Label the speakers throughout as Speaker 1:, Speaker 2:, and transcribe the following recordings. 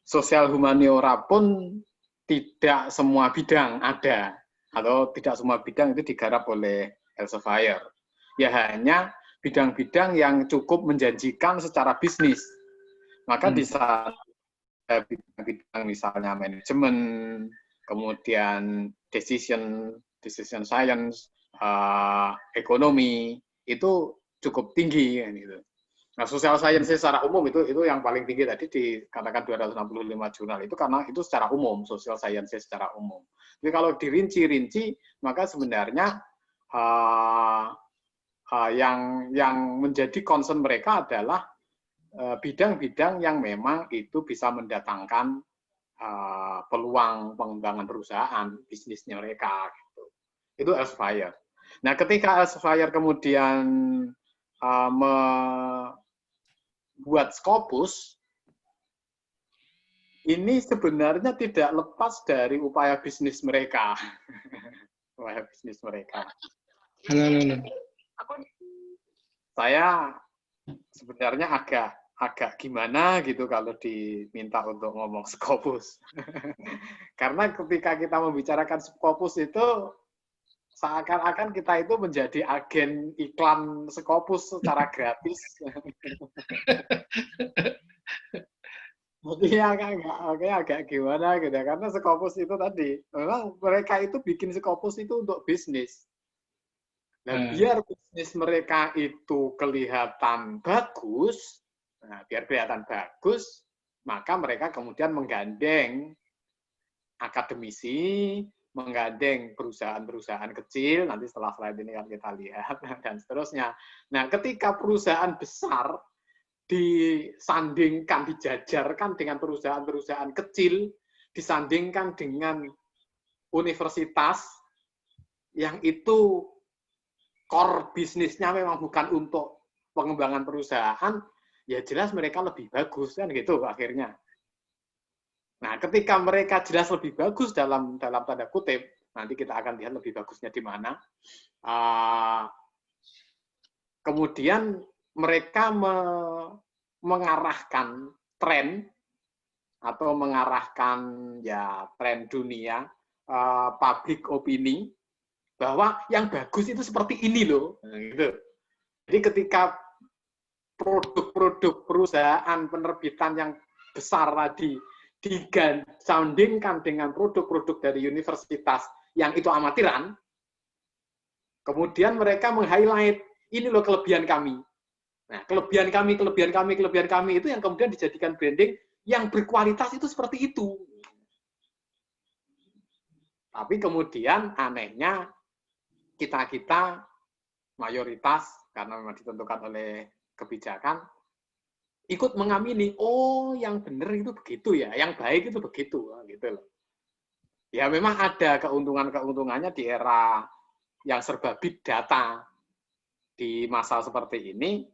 Speaker 1: sosial humaniora pun tidak semua bidang ada, atau tidak semua bidang itu digarap oleh Elsevier. Ya hanya bidang-bidang yang cukup menjanjikan secara bisnis. Maka di saat bidang misalnya manajemen, kemudian decision science, ekonomi, itu cukup tinggi gitu. Nah, social science secara umum itu yang paling tinggi tadi dikatakan 265 jurnal itu karena itu secara umum, social science secara umum. Tapi kalau dirinci-rinci, maka sebenarnya yang menjadi concern mereka adalah bidang-bidang yang memang itu bisa mendatangkan peluang pengembangan perusahaan, bisnisnya mereka. Gitu. Itu Elsevier. Nah, ketika Elsevier kemudian buat Scopus, ini sebenarnya tidak lepas dari upaya bisnis mereka. Upaya bisnis mereka.
Speaker 2: Halo.
Speaker 1: Saya sebenarnya agak gimana gitu kalau diminta untuk ngomong Scopus. Karena ketika kita membicarakan Scopus itu seakan-akan kita itu menjadi agen iklan Scopus secara gratis. Jadi agak gimana gitu, karena Scopus itu tadi, memang mereka itu bikin Scopus itu untuk bisnis. Nah, biar bisnis mereka itu kelihatan bagus, maka mereka kemudian menggandeng akademisi, menggandeng perusahaan-perusahaan kecil, nanti setelah slide ini kan kita lihat, dan seterusnya. Nah, ketika perusahaan besar disandingkan, dijajarkan dengan perusahaan-perusahaan kecil, disandingkan dengan universitas yang itu core bisnisnya memang bukan untuk pengembangan perusahaan, ya jelas mereka lebih bagus kan gitu akhirnya. Nah, ketika mereka jelas lebih bagus dalam tanda kutip, nanti kita akan lihat lebih bagusnya di mana. Kemudian mereka mengarahkan tren atau mengarahkan ya tren dunia, public opini, bahwa yang bagus itu seperti ini loh. Gitu. Jadi ketika produk-produk perusahaan penerbitan yang besar tadi disandingkan dengan produk-produk dari universitas yang itu amatiran, kemudian mereka meng-highlight, ini loh kelebihan kami. Nah, kelebihan kami itu yang kemudian dijadikan branding yang berkualitas itu seperti itu. Tapi kemudian anehnya kita mayoritas karena memang ditentukan oleh kebijakan ikut mengamini, oh yang benar itu begitu ya, yang baik itu begitu, gitu loh. Ya memang ada keuntungannya di era yang serba big data di masa seperti ini,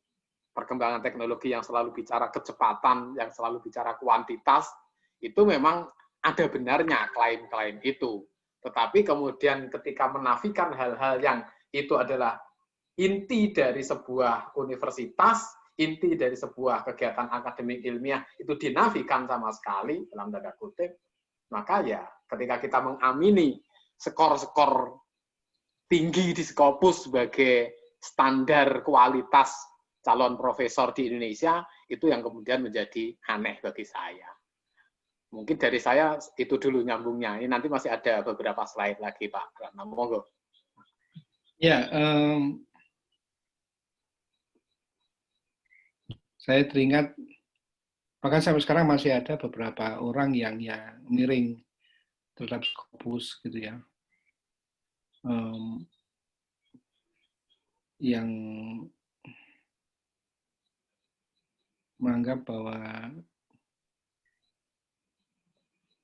Speaker 1: perkembangan teknologi yang selalu bicara kecepatan, yang selalu bicara kuantitas, itu memang ada benarnya klaim-klaim itu. Tetapi kemudian ketika menafikan hal-hal yang itu adalah inti dari sebuah universitas, inti dari sebuah kegiatan akademik ilmiah itu dinafikan sama sekali dalam tanda kutip, maka ya ketika kita mengamini skor-skor tinggi di Scopus sebagai standar kualitas calon profesor di Indonesia, itu yang kemudian menjadi aneh bagi saya. Mungkin dari saya itu dulu nyambungnya. Ini nanti masih ada beberapa slide lagi, Pak. Monggo.
Speaker 2: Ya, saya teringat, bahkan sampai sekarang masih ada beberapa orang yang miring terhadap Scopus gitu ya, yang menganggap bahwa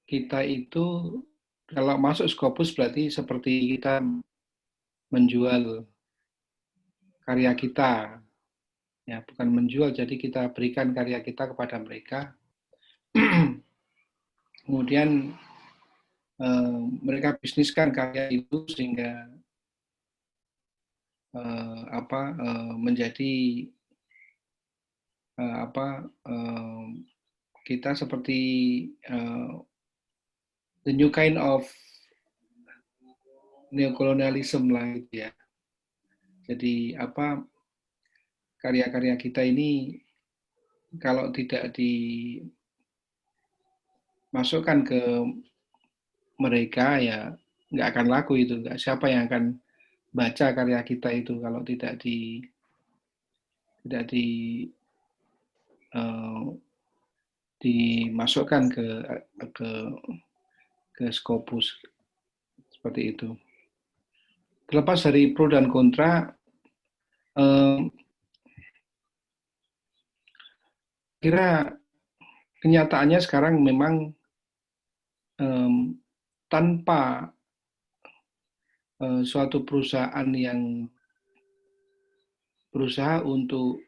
Speaker 2: kita itu kalau masuk Scopus berarti seperti kita menjual karya kita. Ya, bukan menjual, jadi kita berikan karya kita kepada mereka. Kemudian mereka bisniskan karya itu sehingga menjadi kita seperti the new kind of neokolonialism lah gitu ya. Jadi apa karya-karya kita ini kalau tidak dimasukkan ke mereka ya nggak akan laku itu. Nggak, siapa yang akan baca karya kita itu kalau tidak dimasukkan ke ke Scopus seperti itu. Terlepas dari pro dan kontra, kira kenyataannya sekarang memang tanpa suatu perusahaan yang berusaha untuk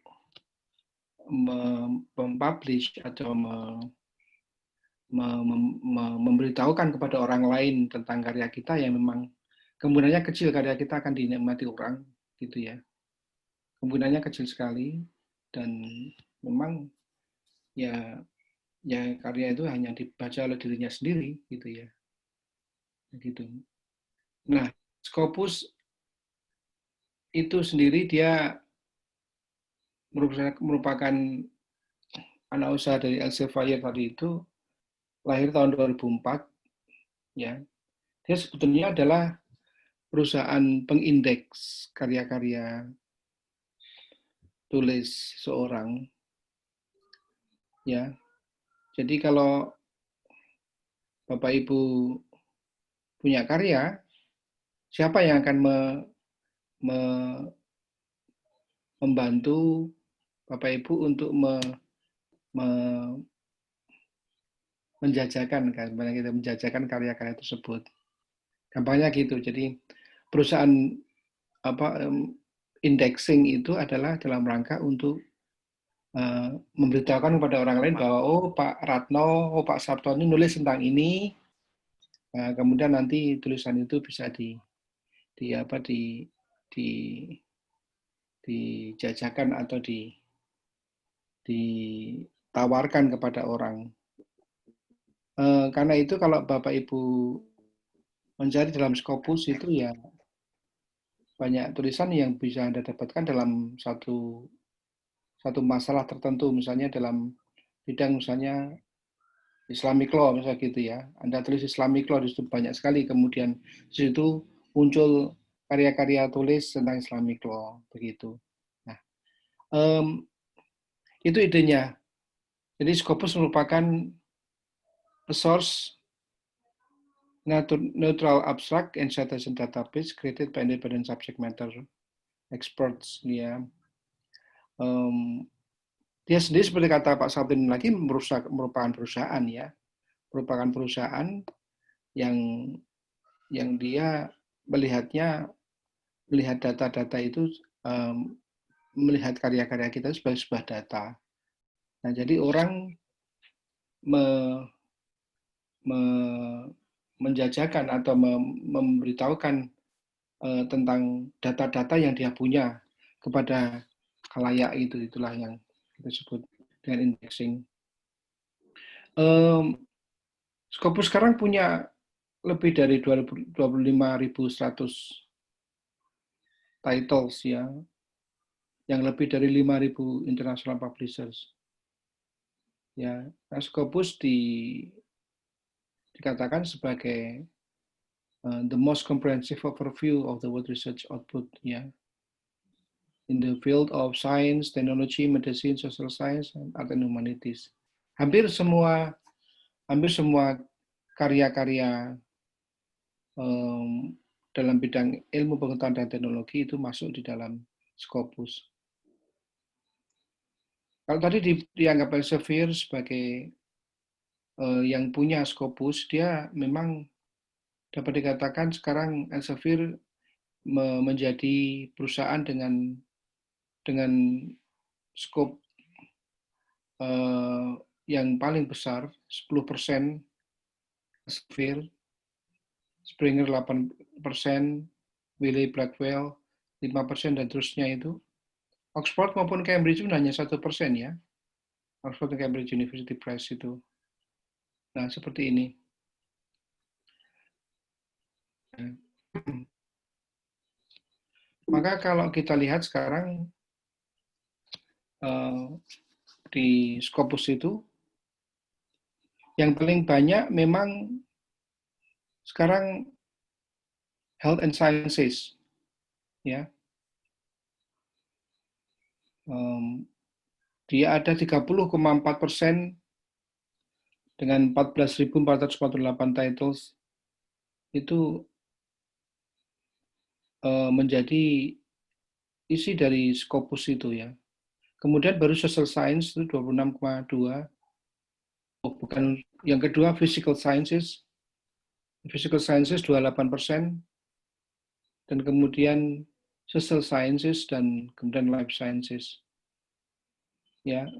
Speaker 2: mempublish atau memberitahukan kepada orang lain tentang karya kita yang memang kemungkinannya kecil karya kita akan dinikmati orang gitu ya. Kemungkinannya kecil sekali dan memang ya karya itu hanya dibaca oleh dirinya sendiri gitu ya. Gitu. Nah, Scopus itu sendiri dia merupakan anak usaha dari Elsevier tadi itu, lahir tahun 2004 ya. Dia sebetulnya adalah perusahaan pengindeks karya-karya tulis seorang ya. Jadi kalau Bapak Ibu punya karya, siapa yang akan membantu Bapak Ibu untuk menjajakan kan, kita menjajakan karya-karya tersebut. Gampangnya gitu. Jadi perusahaan indexing itu adalah dalam rangka untuk memberitahukan kepada orang lain bahwa oh Pak Ratno, oh Pak Sabto ini nulis tentang ini. Nah, kemudian nanti tulisan itu bisa dijajakan atau ditawarkan kepada orang. Karena itu kalau Bapak Ibu mencari dalam Scopus itu ya banyak tulisan yang bisa Anda dapatkan dalam satu masalah tertentu, misalnya dalam bidang misalnya Islamic law misalnya gitu ya. Anda tulis Islamic law di situ banyak sekali, kemudian di situ muncul karya-karya tulis tentang Islamic law begitu. Nah, itu idenya. Jadi Scopus merupakan a source neutral abstract and citation database created by independent subject matter experts. Ya. Dia sendiri seperti kata Pak Sabtin lagi merupakan perusahaan ya, merupakan perusahaan yang dia melihat data-data itu, melihat karya-karya kita sebagai sebuah data. Nah, jadi orang menjajakan atau memberitahukan tentang data-data yang dia punya kepada khalayak itu, itulah yang kita sebut dengan indexing. Scopus sekarang punya lebih dari 25.100 titles ya, yang lebih dari 5.000 international publishers. Ya, nah, Scopus dikatakan sebagai the most comprehensive overview of the world research output ya, in the field of science, technology, medicine, social science, and art and humanities. Hampir semua karya-karya dalam bidang ilmu pengetahuan dan teknologi itu masuk di dalam Scopus. Kalau tadi dianggap Elsevier sebagai yang punya Scopus, dia memang dapat dikatakan sekarang Elsevier menjadi perusahaan dengan skop yang paling besar, 10% Elsevier, Springer 8%, Wiley Blackwell 5%, dan terusnya itu. Oxford maupun Cambridge pun hanya 1% ya. Oxford and Cambridge University Press itu. Nah, seperti ini. Maka kalau kita lihat sekarang di Scopus itu, yang paling banyak memang sekarang Health and Sciences, ya. Dia ada 30,4% dengan 14.448 titles itu menjadi isi dari Scopus itu ya. Kemudian baru Social Science itu 26,2. Oh, bukan. Yang kedua Physical Sciences 28%, dan kemudian Social Sciences dan kemudian Life Sciences. Ya,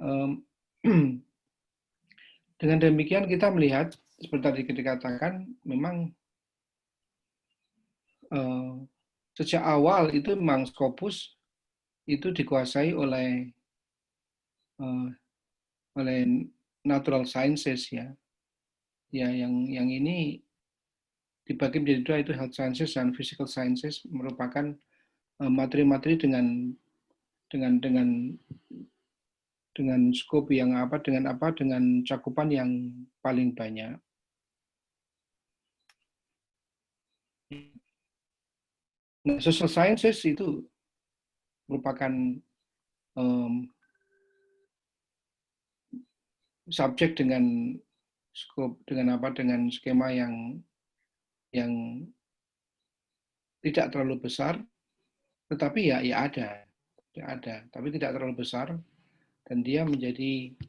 Speaker 2: dengan demikian kita melihat seperti tadi kita katakan, memang sejak awal itu memang Scopus itu dikuasai oleh natural sciences ya. Ya, yang ini dibagi menjadi dua, itu health sciences dan physical sciences, merupakan materi-materi dengan skop yang dengan cakupan yang paling banyak. Nah, social sciences itu merupakan subjek dengan skop dengan skema yang tidak terlalu besar, tetapi ya ada, tapi tidak terlalu besar, dan dia menjadi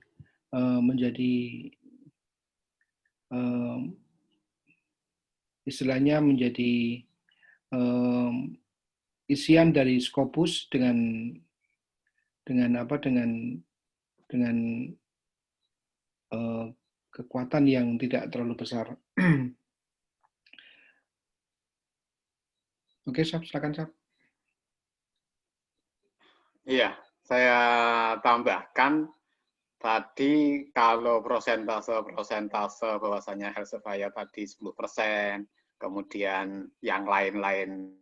Speaker 2: istilahnya menjadi isian dari Scopus dengan kekuatan yang tidak terlalu besar. Oke, Sab, silakan, Sab.
Speaker 1: Iya, saya tambahkan tadi kalau persentase bahwasanya Elsevier tadi 10%, kemudian yang lain-lain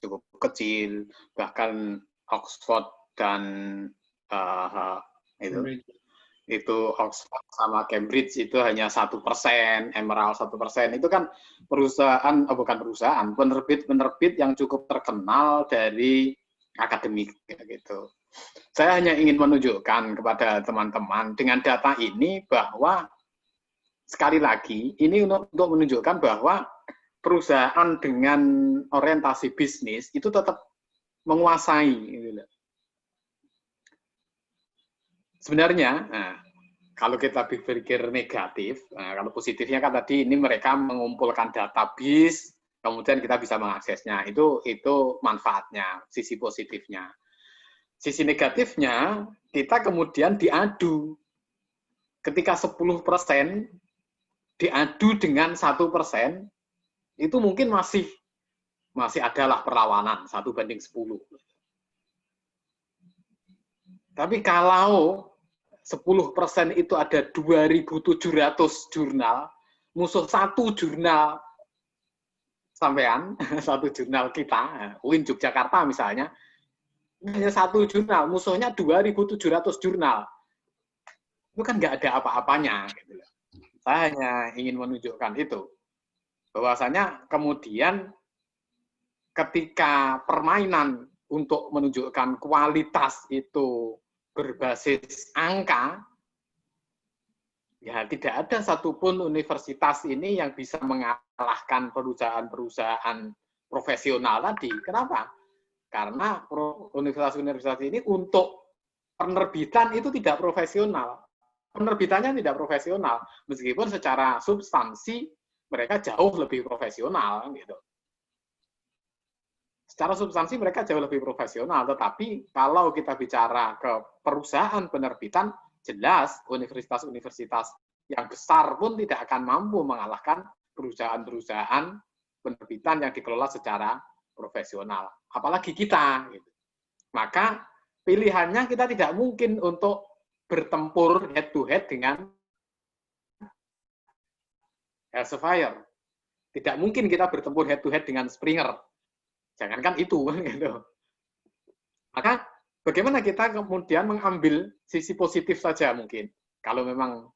Speaker 1: cukup kecil, bahkan Oxford dan itu Oxford sama Cambridge itu hanya 1%, Emerald 1%. Itu kan penerbit yang cukup terkenal dari akademik gitu. Saya hanya ingin menunjukkan kepada teman-teman dengan data ini bahwa sekali lagi ini untuk menunjukkan bahwa perusahaan dengan orientasi bisnis itu tetap menguasai. Sebenarnya, kalau kita berpikir negatif, kalau positifnya kan tadi ini mereka mengumpulkan database, kemudian kita bisa mengaksesnya. Itu manfaatnya, sisi positifnya. Sisi negatifnya, kita kemudian diadu. Ketika 10% diadu dengan 1%, itu mungkin masih adalah perlawanan 1:10. Tapi kalau 10% itu ada 2.700 jurnal, musuh satu jurnal sampean, satu jurnal kita, UIN Yogyakarta misalnya, hanya satu jurnal, musuhnya 2.700 jurnal. Itu kan nggak ada apa-apanya. Gitu. Saya hanya ingin menunjukkan itu. Bahwasanya kemudian ketika permainan untuk menunjukkan kualitas itu berbasis angka, ya tidak ada satupun universitas ini yang bisa mengalahkan perusahaan-perusahaan profesional tadi. Kenapa? Karena universitas-universitas ini untuk penerbitan itu tidak profesional. Penerbitannya tidak profesional, meskipun secara substansi mereka jauh lebih profesional, gitu. Secara substansi mereka jauh lebih profesional, tetapi kalau kita bicara ke perusahaan penerbitan, jelas universitas-universitas yang besar pun tidak akan mampu mengalahkan perusahaan-perusahaan penerbitan yang dikelola secara profesional. Apalagi kita. Gitu. Maka pilihannya kita tidak mungkin untuk bertempur head to head dengan Elsevier. Tidak mungkin kita bertempur head to head dengan Springer. Jangankan itu, gitu. Maka bagaimana kita kemudian mengambil sisi positif saja mungkin, kalau memang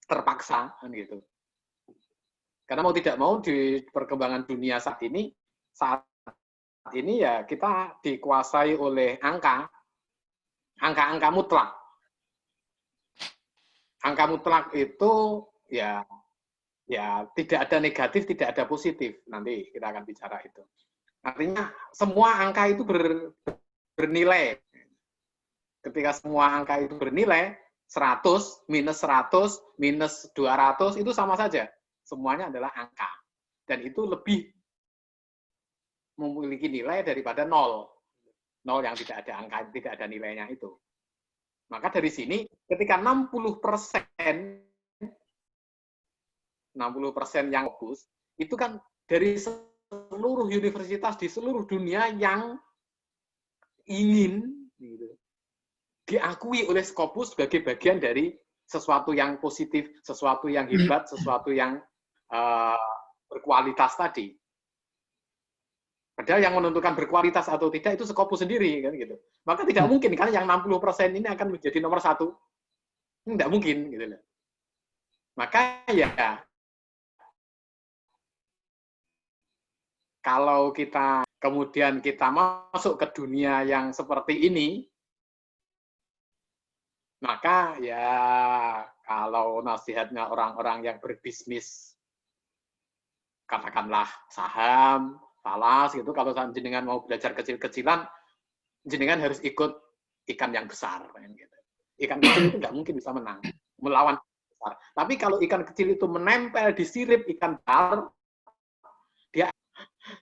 Speaker 1: terpaksa, gitu. Karena mau tidak mau di perkembangan dunia saat ini ya kita dikuasai oleh angka mutlak. Angka mutlak itu ya tidak ada negatif, tidak ada positif. Nanti kita akan bicara itu. Artinya semua angka itu bernilai. Ketika semua angka itu bernilai, 100, minus 200, itu sama saja. Semuanya adalah angka. Dan itu lebih memiliki nilai daripada 0. 0 yang tidak ada angka, tidak ada nilainya itu. Maka dari sini, ketika 60% yang bagus, itu kan dari seluruh universitas di seluruh dunia yang ingin gitu, diakui oleh Scopus sebagai bagian dari sesuatu yang positif, sesuatu yang hebat, sesuatu yang berkualitas tadi. Padahal yang menentukan berkualitas atau tidak itu Scopus sendiri, kan gitu. Maka tidak mungkin kan yang 60% ini akan menjadi nomor 1. Tidak mungkin, gitu loh. Maka ya kalau kita kemudian kita masuk ke dunia yang seperti ini, maka ya kalau nasihatnya orang-orang yang berbisnis, katakanlah saham, falas gitu, kalau jenengan mau belajar kecil-kecilan, jenengan harus ikut ikan yang besar. Gitu. Ikan kecil itu nggak mungkin bisa menang, melawan besar. Tapi kalau ikan kecil itu menempel di sirip ikan besar,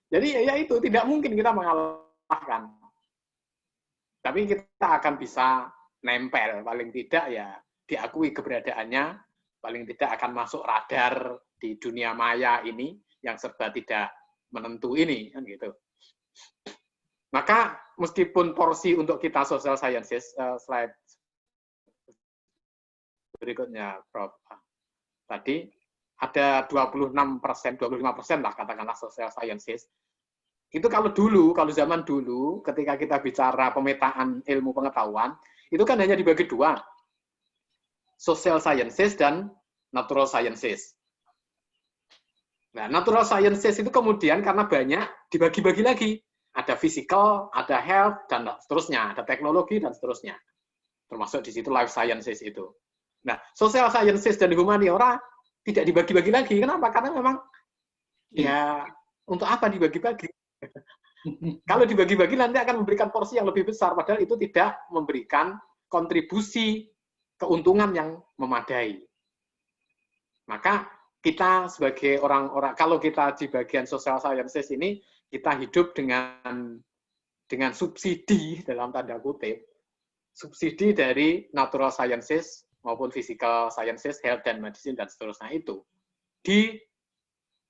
Speaker 1: jadi ya itu tidak mungkin kita mengalahkan. Tapi kita akan bisa nempel, paling tidak ya diakui keberadaannya, paling tidak akan masuk radar di dunia maya ini yang serba tidak menentu ini, kan gitu. Maka meskipun porsi untuk kita social sciences, slide berikutnya, Prof. Tadi ada 26%, 25% lah katakanlah social sciences. Itu kalau zaman dulu, ketika kita bicara pemetaan ilmu pengetahuan, itu kan hanya dibagi 2. Social sciences dan natural sciences. Nah, natural sciences itu kemudian karena banyak, dibagi-bagi lagi. Ada physical, ada health, dan seterusnya. Ada teknologi, dan seterusnya. Termasuk di situ life sciences itu. Nah, social sciences dan humaniora tidak dibagi-bagi lagi. Kenapa? Karena memang, ya, untuk apa dibagi-bagi? Kalau dibagi-bagi nanti akan memberikan porsi yang lebih besar, padahal itu tidak memberikan kontribusi keuntungan yang memadai. Maka kita sebagai orang-orang, kalau kita di bagian social sciences ini, kita hidup dengan subsidi, dalam tanda kutip, subsidi dari natural sciences maupun physical sciences, health dan medicine, dan seterusnya itu. Di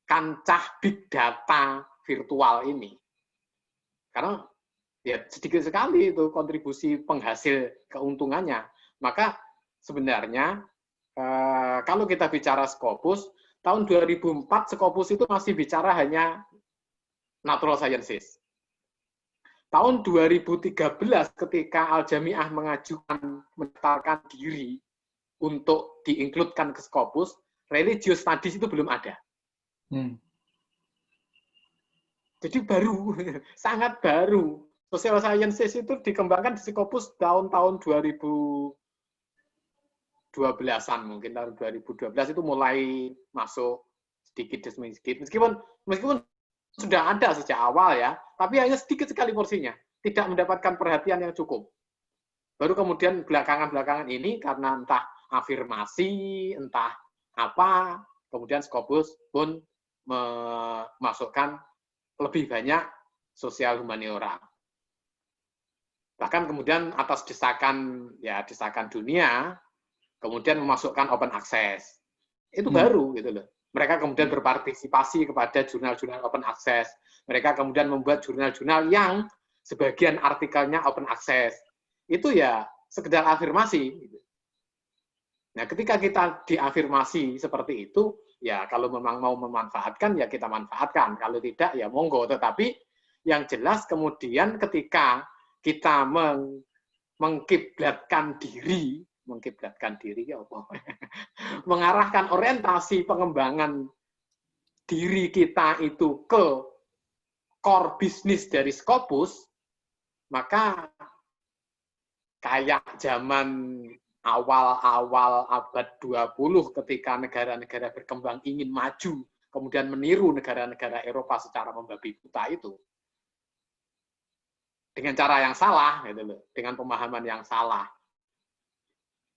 Speaker 1: kancah big data virtual ini. Karena ya sedikit sekali itu kontribusi penghasil keuntungannya. Maka sebenarnya kalau kita bicara Scopus, tahun 2004 Scopus itu masih bicara hanya natural sciences. Tahun 2013 ketika Al-Jami'ah mendaftarkan diri untuk diinkludkan ke Scopus, religious studies itu belum ada. Jadi baru, sangat baru. Social sciences itu dikembangkan di Scopus tahun-tahun 2012-an mungkin, tahun 2012 itu mulai masuk sedikit demi sedikit. Meskipun sudah ada sejak awal ya, tapi hanya sedikit sekali porsinya, tidak mendapatkan perhatian yang cukup. Baru kemudian belakangan ini karena entah afirmasi, entah apa, kemudian Scopus pun memasukkan lebih banyak sosial humaniora. Bahkan kemudian atas desakan dunia, kemudian memasukkan open access. Itu baru gitu loh. Mereka kemudian berpartisipasi kepada jurnal-jurnal open access. Mereka kemudian membuat jurnal-jurnal yang sebagian artikelnya open access. Itu ya sekedar afirmasi. Gitu. Nah, ketika kita diafirmasi seperti itu, ya kalau memang mau memanfaatkan, ya kita manfaatkan. Kalau tidak, ya monggo. Tetapi yang jelas kemudian ketika kita mengkiblatkan diri ya Allah, mengarahkan orientasi pengembangan diri kita itu ke core bisnis dari Scopus, maka kayak zaman awal-awal abad 20 ketika negara-negara berkembang ingin maju, kemudian meniru negara-negara Eropa secara membabi buta itu, dengan cara yang salah, gitu loh, dengan pemahaman yang salah.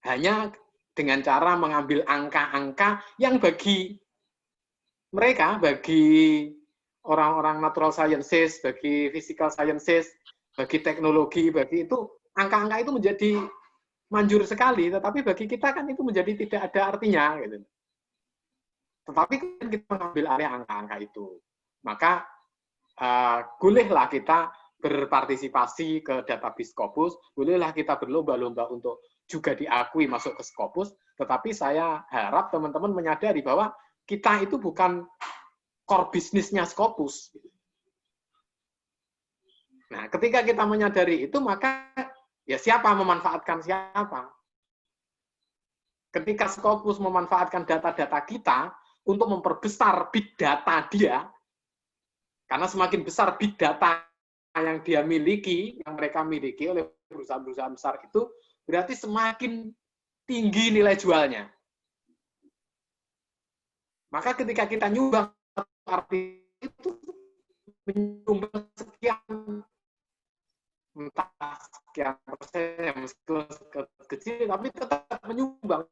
Speaker 1: Hanya dengan cara mengambil angka-angka yang bagi mereka, bagi orang-orang natural sciences, bagi physical sciences, bagi teknologi, bagi itu, angka-angka itu menjadi manjur sekali, tetapi bagi kita kan itu menjadi tidak ada artinya. Gitu. Tetapi kan kita mengambil alih angka-angka itu. Maka bolehlah kita berpartisipasi ke database Scopus, bolehlah kita berlomba-lomba untuk juga diakui masuk ke Scopus, tetapi saya harap teman-teman menyadari bahwa kita itu bukan core bisnisnya Scopus. Nah, ketika kita menyadari itu, maka ya siapa memanfaatkan siapa? Ketika Scopus memanfaatkan data-data kita untuk memperbesar big data dia, karena semakin besar big data yang dia miliki, yang mereka miliki oleh perusahaan-perusahaan besar itu, berarti semakin tinggi nilai jualnya. Maka ketika kita nyumbang arti itu, menyumbang sekian, entah sekian persen, meskipun kecil, tapi tetap menyumbang,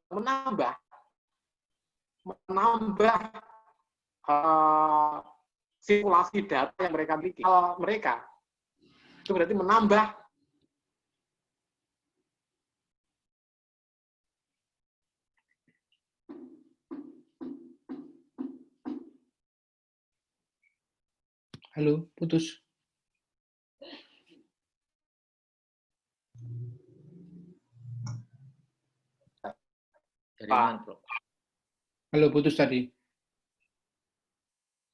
Speaker 1: menambah sirkulasi data yang mereka miliki. Kalau mereka, itu berarti menambah.
Speaker 2: Halo, putus. Halo, putus tadi.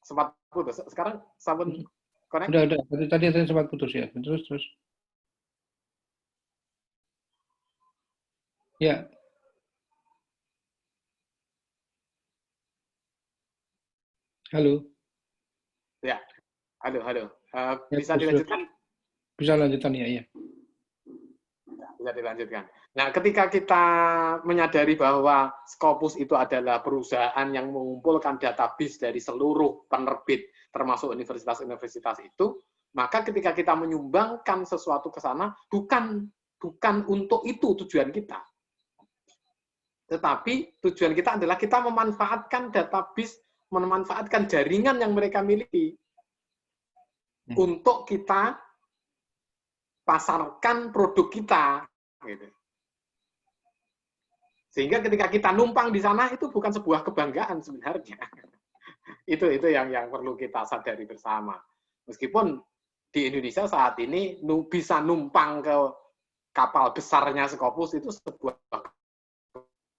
Speaker 1: Sempat putus. Sekarang sabun connect?
Speaker 2: Udah. Tadi sempat putus ya. Terus. Ya. Halo.
Speaker 1: Ya. Halo. Bisa dilanjutkan?
Speaker 2: Bisa lanjutkan ya.
Speaker 1: Bisa dilanjutkan. Nah, ketika kita menyadari bahwa Scopus itu adalah perusahaan yang mengumpulkan database dari seluruh penerbit, termasuk universitas-universitas itu, maka ketika kita menyumbangkan sesuatu ke sana, bukan untuk itu tujuan kita. Tetapi tujuan kita adalah kita memanfaatkan database, memanfaatkan jaringan yang mereka miliki untuk kita pasarkan produk kita. Gitu. Sehingga ketika kita numpang di sana itu bukan sebuah kebanggaan sebenarnya. itu yang perlu kita sadari bersama. Meskipun di Indonesia saat ini bisa numpang ke kapal besarnya Scopus itu sebuah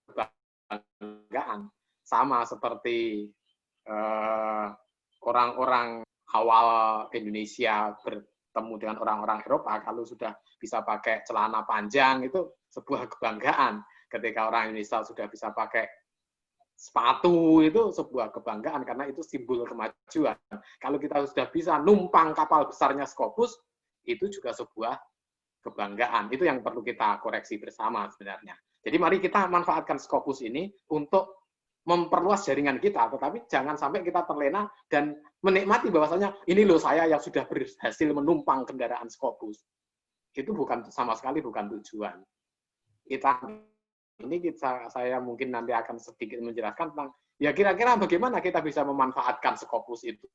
Speaker 1: kebanggaan. Sama seperti orang-orang awal Indonesia bertemu dengan orang-orang Eropa, kalau sudah bisa pakai celana panjang itu sebuah kebanggaan. Ketika orang Indonesia sudah bisa pakai sepatu itu sebuah kebanggaan karena itu simbol kemajuan. Kalau kita sudah bisa numpang kapal besarnya Scopus, itu juga sebuah kebanggaan. Itu yang perlu kita koreksi bersama sebenarnya. Jadi mari kita manfaatkan Scopus ini untuk memperluas jaringan kita, tetapi jangan sampai kita terlena dan menikmati bahwasanya ini loh saya yang sudah berhasil menumpang kendaraan Scopus. Itu sama sekali bukan tujuan. Saya mungkin nanti akan sedikit menjelaskan tentang ya kira-kira bagaimana kita bisa memanfaatkan Scopus itu.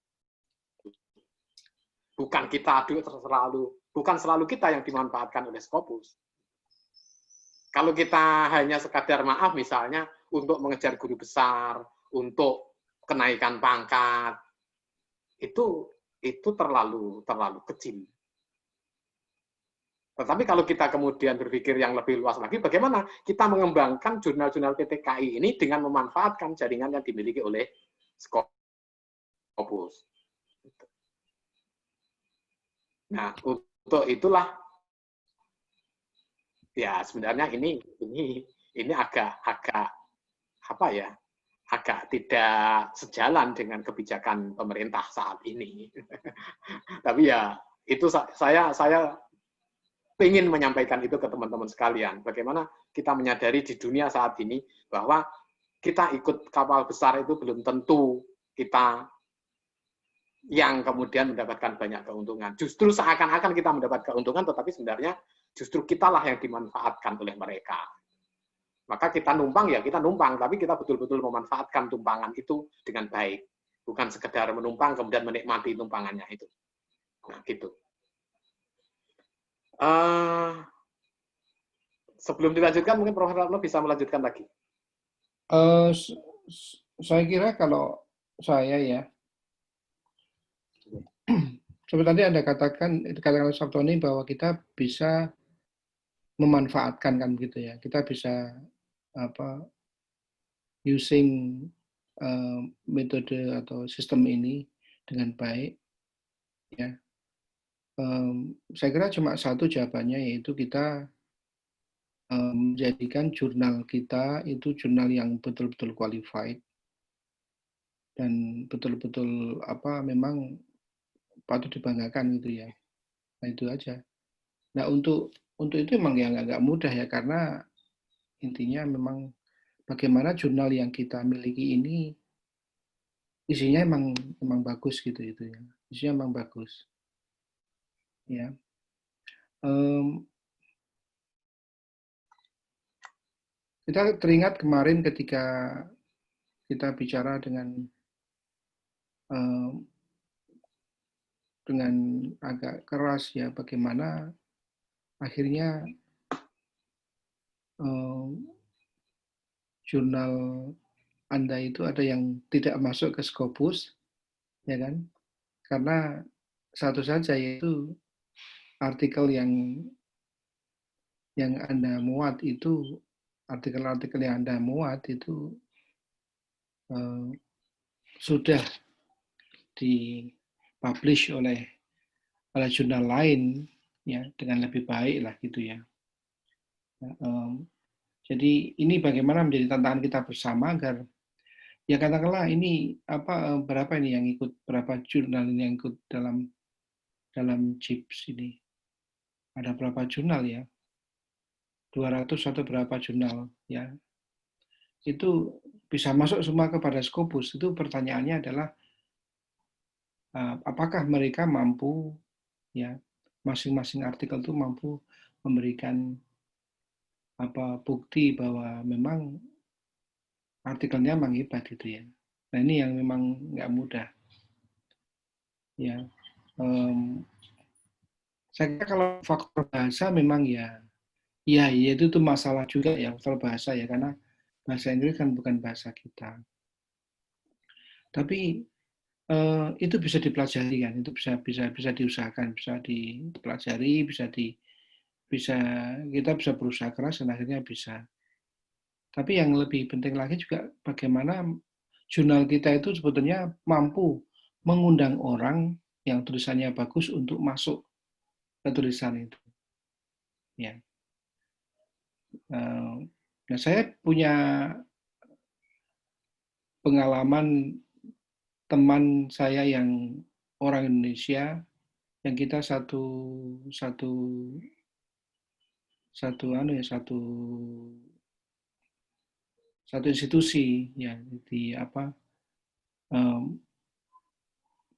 Speaker 1: Bukan selalu kita yang dimanfaatkan oleh Scopus. Kalau kita hanya sekadar maaf misalnya untuk mengejar guru besar, untuk kenaikan pangkat, itu terlalu kecil. Tetapi kalau kita kemudian berpikir yang lebih luas lagi, bagaimana kita mengembangkan jurnal-jurnal PTKI ini dengan memanfaatkan jaringan yang dimiliki oleh Scopus. Nah, untuk itulah ya sebenarnya ini agak apa ya? Agak tidak sejalan dengan kebijakan pemerintah saat ini. Tapi ya itu saya ingin menyampaikan itu ke teman-teman sekalian. Bagaimana kita menyadari di dunia saat ini bahwa kita ikut kapal besar itu belum tentu kita yang kemudian mendapatkan banyak keuntungan. Justru seakan-akan kita mendapat keuntungan, tetapi sebenarnya justru kitalah yang dimanfaatkan oleh mereka. Maka kita numpang, ya kita numpang, tapi kita betul-betul memanfaatkan tumpangan itu dengan baik. Bukan sekedar menumpang, kemudian menikmati tumpangannya itu. Nah, gitu. Sebelum dilanjutkan, mungkin Profesor Ratno bisa melanjutkan lagi.
Speaker 2: Saya kira kalau saya ya, seperti tadi Anda katakan oleh Sabtoni bahwa kita bisa memanfaatkan kan gitu ya. Kita bisa using metode atau sistem ini dengan baik ya. Saya kira cuma satu jawabannya, yaitu kita menjadikan jurnal kita itu jurnal yang betul-betul qualified dan betul-betul memang patut dibanggakan gitu ya. Nah itu aja. Nah untuk itu memang yang agak mudah ya, karena intinya memang bagaimana jurnal yang kita miliki ini isinya emang bagus gitu itu ya. Isinya emang bagus. Ya. Kita teringat kemarin ketika kita bicara dengan agak keras ya, bagaimana akhirnya jurnal Anda itu ada yang tidak masuk ke Scopus, ya kan? Karena satu saja, yaitu artikel yang Anda muat itu, artikel-artikel yang Anda muat itu sudah dipublish oleh jurnal lain ya dengan lebih baik lah gitu ya. Jadi ini bagaimana menjadi tantangan kita bersama agar ya katakanlah ini berapa ini yang ikut, berapa jurnal ini yang ikut dalam JIPS ini. Ada berapa jurnal ya? 200 atau berapa jurnal ya? Itu bisa masuk semua kepada Scopus. Itu pertanyaannya adalah apakah mereka mampu ya, masing-masing artikel itu mampu memberikan bukti bahwa memang artikelnya memang hebat gitu ya. Nah ini yang memang nggak mudah. Ya, saya kira kalau faktor bahasa memang ya itu tuh masalah juga ya, faktor bahasa ya, karena bahasa Inggris kan bukan bahasa kita. Tapi itu bisa dipelajari kan, itu bisa diusahakan, bisa dipelajari, kita bisa berusaha keras dan akhirnya bisa. Tapi yang lebih penting lagi juga bagaimana jurnal kita itu sebetulnya mampu mengundang orang yang tulisannya bagus untuk masuk ke tulisan itu. Ya. Nah, saya punya pengalaman teman saya yang orang Indonesia, yang kita satu institusi ya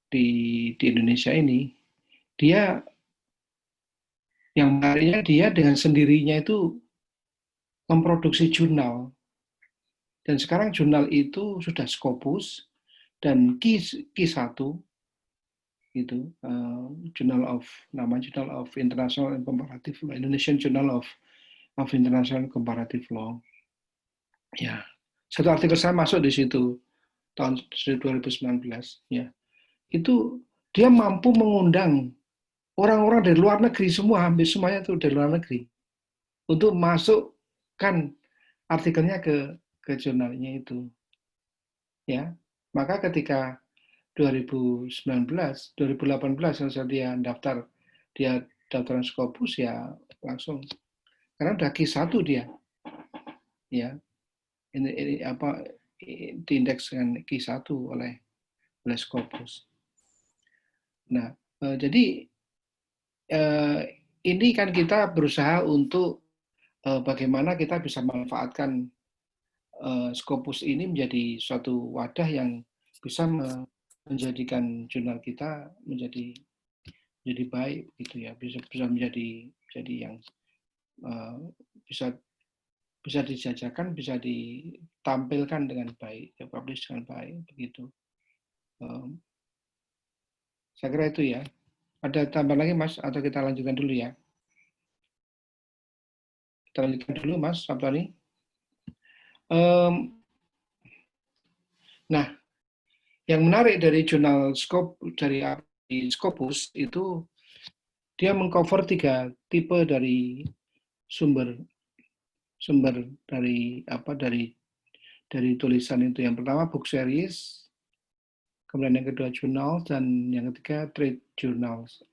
Speaker 2: di Indonesia ini. Dia yang menariknya, dia dengan sendirinya itu memproduksi jurnal, dan sekarang jurnal itu sudah Scopus dan Q1 itu Journal of International and Comparative Law, Indonesian Journal of International and Comparative Law. Ya, satu artikel saya masuk di situ tahun 2019 ya. Itu dia mampu mengundang orang-orang dari luar negeri semua, hampir semuanya itu dari luar negeri, untuk masukkan artikelnya ke jurnalnya itu. Ya, maka ketika 2019, 2018 yang dia daftaran Scopus ya langsung, karena udah Q1 dia, ya ini apa diindeks dengan Q1 oleh Scopus. Nah, jadi ini kan kita berusaha untuk bagaimana kita bisa memanfaatkan Scopus ini menjadi suatu wadah yang bisa menjadikan jurnal kita menjadi baik gitu ya, bisa menjadi yang bisa dijajakan, bisa ditampilkan dengan baik, ya, publish dengan baik begitu. Saya kira itu ya. Ada tambahan lagi Mas atau kita lanjutkan dulu ya? Kita lanjutkan dulu Mas Sabtoni. Nah, yang menarik dari jurnal Scopus itu dia mengcover 3 tipe dari sumber dari tulisan itu. Yang pertama book series, kemudian yang kedua jurnal, dan yang ketiga trade journals.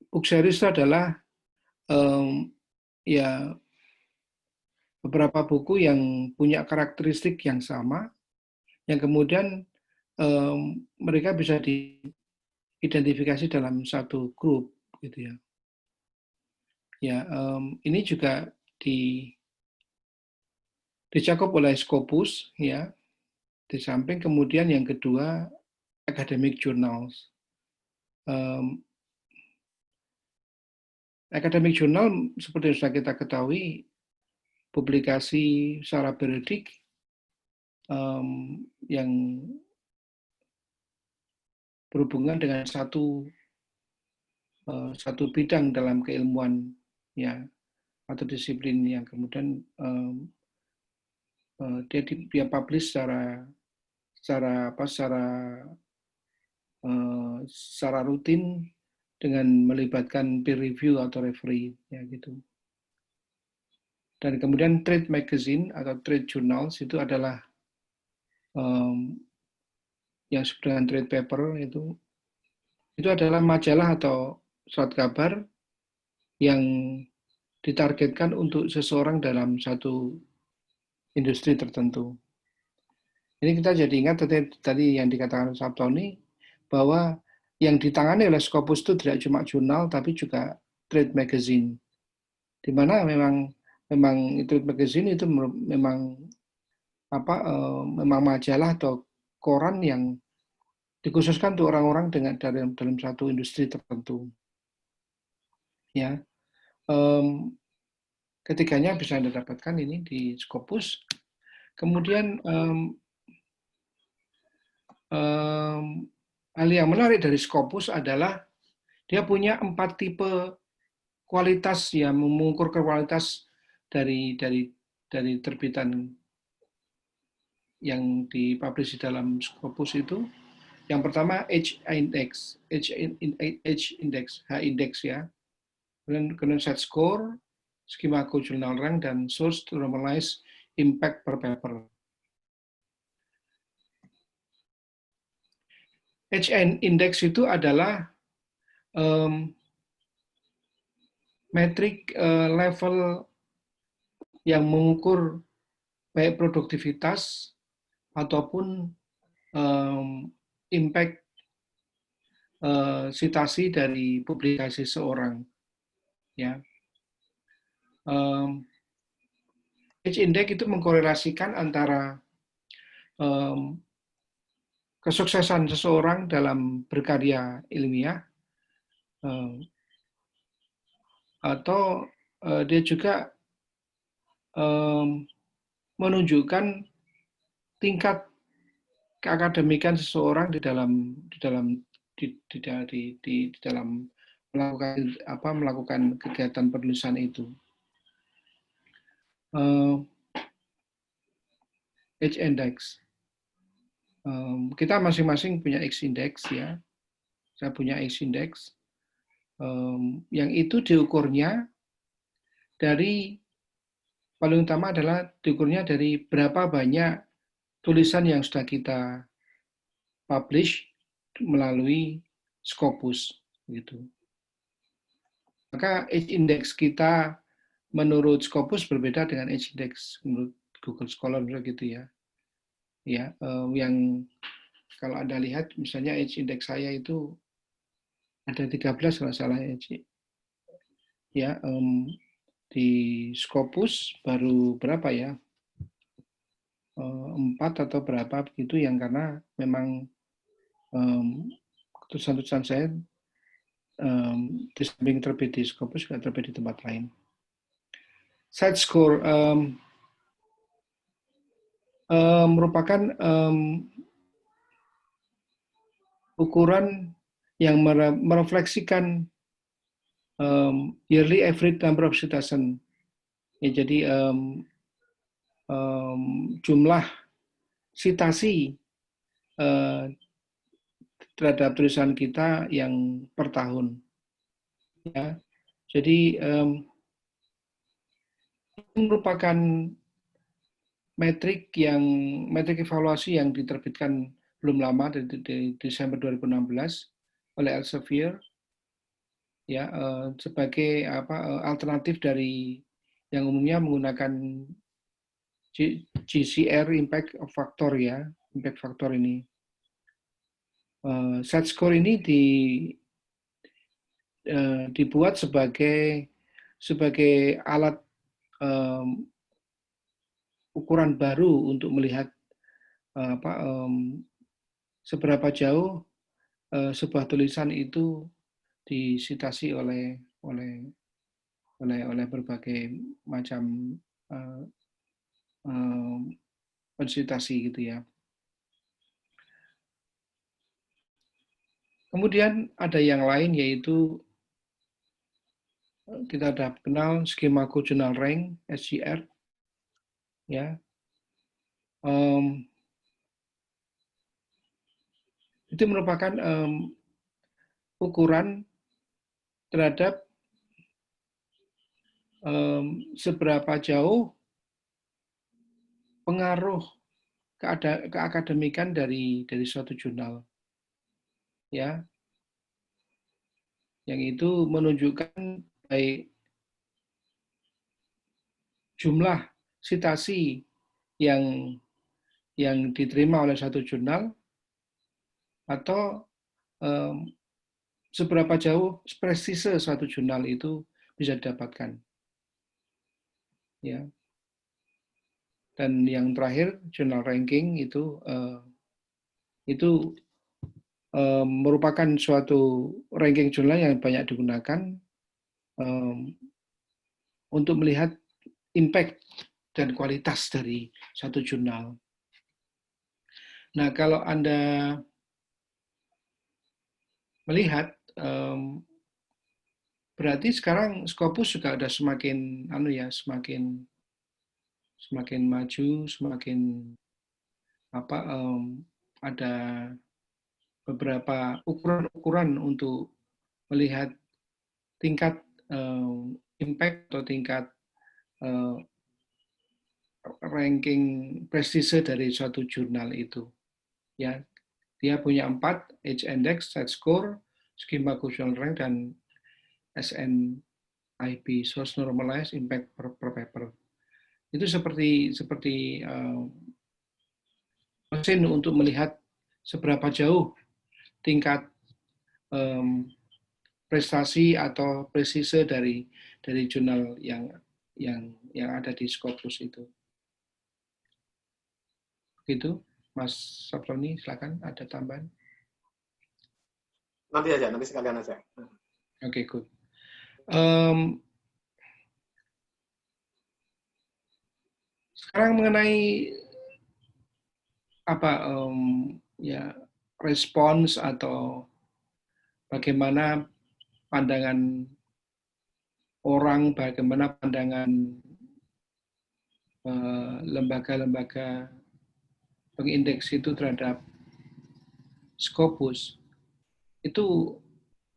Speaker 2: Book series itu adalah ya beberapa buku yang punya karakteristik yang sama, yang kemudian mereka bisa diidentifikasi dalam satu grup, gitu ya. Ya, ini juga dicakup oleh Scopus, ya. Di samping kemudian yang kedua academic journals. Academic journal seperti yang sudah kita ketahui publikasi secara periodik yang berhubungan dengan satu bidang dalam keilmuan ya atau disiplin yang kemudian dia publish secara rutin dengan melibatkan peer review atau referee ya gitu. Dan kemudian trade magazine atau trade journals itu adalah yang disebut dengan trade paper, itu adalah majalah atau surat kabar yang ditargetkan untuk seseorang dalam satu industri tertentu. Ini kita jadi ingat tadi yang dikatakan Sabtoni, bahwa yang ditangani oleh Scopus itu tidak cuma jurnal, tapi juga trade magazine. Di mana memang trade magazine itu memang majalah atau koran yang dikhususkan untuk orang-orang dalam satu industri tertentu. Ya, ketiganya bisa Anda dapatkan ini di Scopus. Kemudian hal yang menarik dari Scopus adalah dia punya 4 tipe kualitas yang mengukur kualitas dari terbitan yang dipublish di dalam Scopus itu. Yang pertama H index ya. Kemudian set score, skema journal rank, dan source to normalize impact per paper. HN index itu adalah metrik level yang mengukur baik produktivitas ataupun impact citasi dari publikasi seorang. Ya, H-index itu mengkorelasikan antara kesuksesan seseorang dalam berkarya ilmiah atau dia juga menunjukkan tingkat keakademikan seseorang di dalam melakukan kegiatan penulisan itu. H-index. Kita masing-masing punya X-index ya. Saya punya H-index yang itu diukurnya dari, paling utama adalah diukurnya dari berapa banyak tulisan yang sudah kita publish melalui Scopus gitu. Maka H-index kita menurut Scopus berbeda dengan H-index menurut Google Scholar gitu ya. Ya, yang kalau Anda lihat misalnya H-index saya itu ada 13 kalau salah ya, di Scopus baru berapa ya? 4 atau berapa begitu, yang karena memang tulisan-tulisan saya di samping terbit di Scopus juga terbit di tempat lain. Site score merupakan ukuran yang merefleksikan yearly average number of citizen. Ya, jadi jumlah citasi terhadap tulisan kita yang per tahun. Ya, jadi merupakan metrik evaluasi yang diterbitkan belum lama dari Desember 2016 oleh Elsevier, ya, sebagai alternatif dari yang umumnya menggunakan GCR impact factor ya, impact factor ini. Site score ini dibuat sebagai alat ukuran baru untuk melihat seberapa jauh sebuah tulisan itu disitasi oleh berbagai macam pensitasi gitu ya. Kemudian ada yang lain, yaitu kita sudah kenal skema Journal Rank (SJR), ya. Itu merupakan ukuran terhadap seberapa jauh pengaruh keakademikan dari suatu jurnal, ya, yang itu menunjukkan baik jumlah citasi yang diterima oleh satu jurnal atau seberapa jauh prestise suatu jurnal itu bisa didapatkan, ya. Dan yang terakhir, journal ranking itu merupakan suatu ranking jurnal yang banyak digunakan untuk melihat impact dan kualitas dari satu jurnal. Nah, kalau Anda melihat, berarti sekarang Scopus juga ada semakin maju, semakin ada beberapa ukuran-ukuran untuk melihat tingkat impact atau tingkat ranking prestise dari suatu jurnal itu. Ya, dia punya 4, H-index, site score, schema Journal Rank, dan SNIP, source normalized impact per paper. Itu seperti mesin untuk melihat seberapa jauh tingkat prestasi atau presise dari jurnal yang ada di Scopus itu. Gitu, Mas Saproni, silakan ada tambahan.
Speaker 1: Nanti sekalian aja.
Speaker 2: Oke, good. Sekarang mengenai ya, respons atau bagaimana pandangan orang, bagaimana pandangan lembaga pengindeks itu terhadap Scopus. itu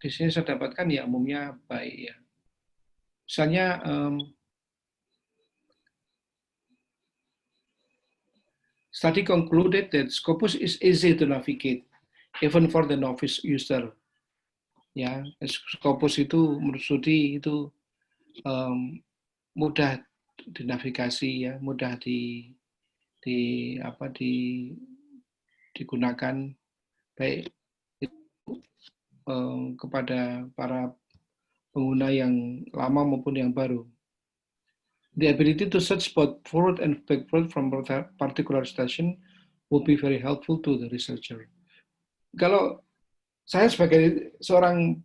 Speaker 2: di sini saya dapatkan ya umumnya baik ya. Misalnya study concluded that Scopus is easy to navigate even for the novice user. Ya, Scopus itu menurut studi itu mudah dinavigasi ya, mudah digunakan baik kepada para pengguna yang lama maupun yang baru. The ability to search both forward and backward from a particular station will be very helpful to the researcher. Kalau saya sebagai seorang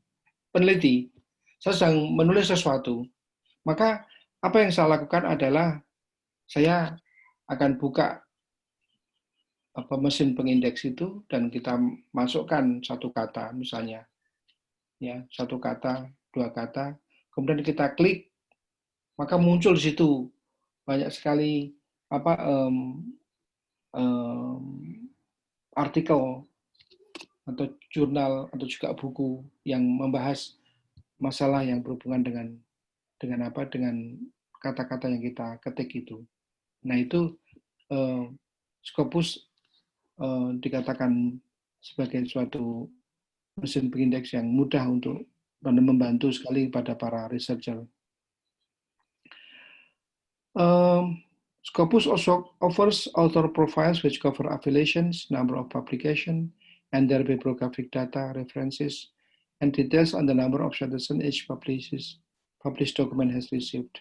Speaker 2: peneliti, saya sedang menulis sesuatu, maka apa yang saya lakukan adalah saya akan buka mesin pengindeks itu dan kita masukkan satu kata misalnya, ya satu kata, dua kata, kemudian kita klik, maka muncul di situ banyak sekali artikel atau jurnal atau juga buku yang membahas masalah yang berhubungan dengan kata-kata yang kita ketik itu. Nah itu Scopus dikatakan sebagai suatu mesin pengindeks yang mudah untuk dan membantu sekali pada para researcher. Scopus also offers author profiles which cover affiliations, number of publications, and their bibliographic data, references, and details on the number of citizens each published document has received.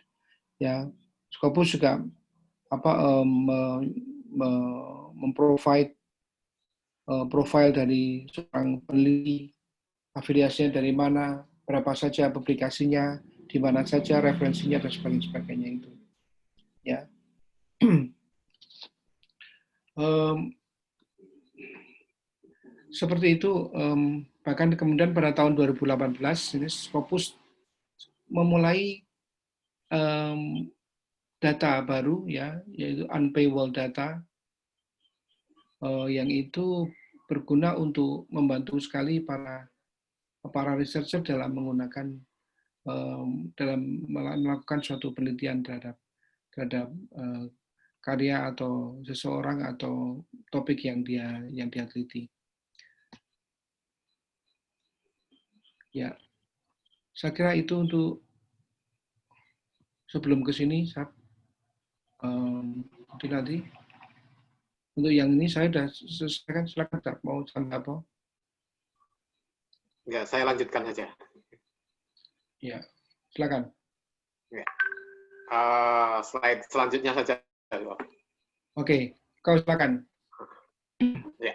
Speaker 2: Ya, Scopus juga memprovide profil dari seorang peneliti, afiliasinya dari mana, berapa saja publikasinya, di mana saja referensinya dan sebagainya itu. Ya. Seperti itu, bahkan kemudian pada tahun 2018 ini Scopus memulai data baru ya, yaitu unpaywall data yang itu berguna untuk membantu sekali para researcher dalam menggunakan dalam melakukan suatu penelitian terhadap karya atau seseorang atau topik yang dia teliti. Ya, saya kira itu untuk sebelum ke sini, nanti untuk yang ini saya sudah selesai. Silakan, mau tambah apa?
Speaker 1: Enggak, saya lanjutkan saja.
Speaker 2: Ya, silakan.
Speaker 1: Ya. Slide selanjutnya saja.
Speaker 2: Oke, kau silakan.
Speaker 1: Ya.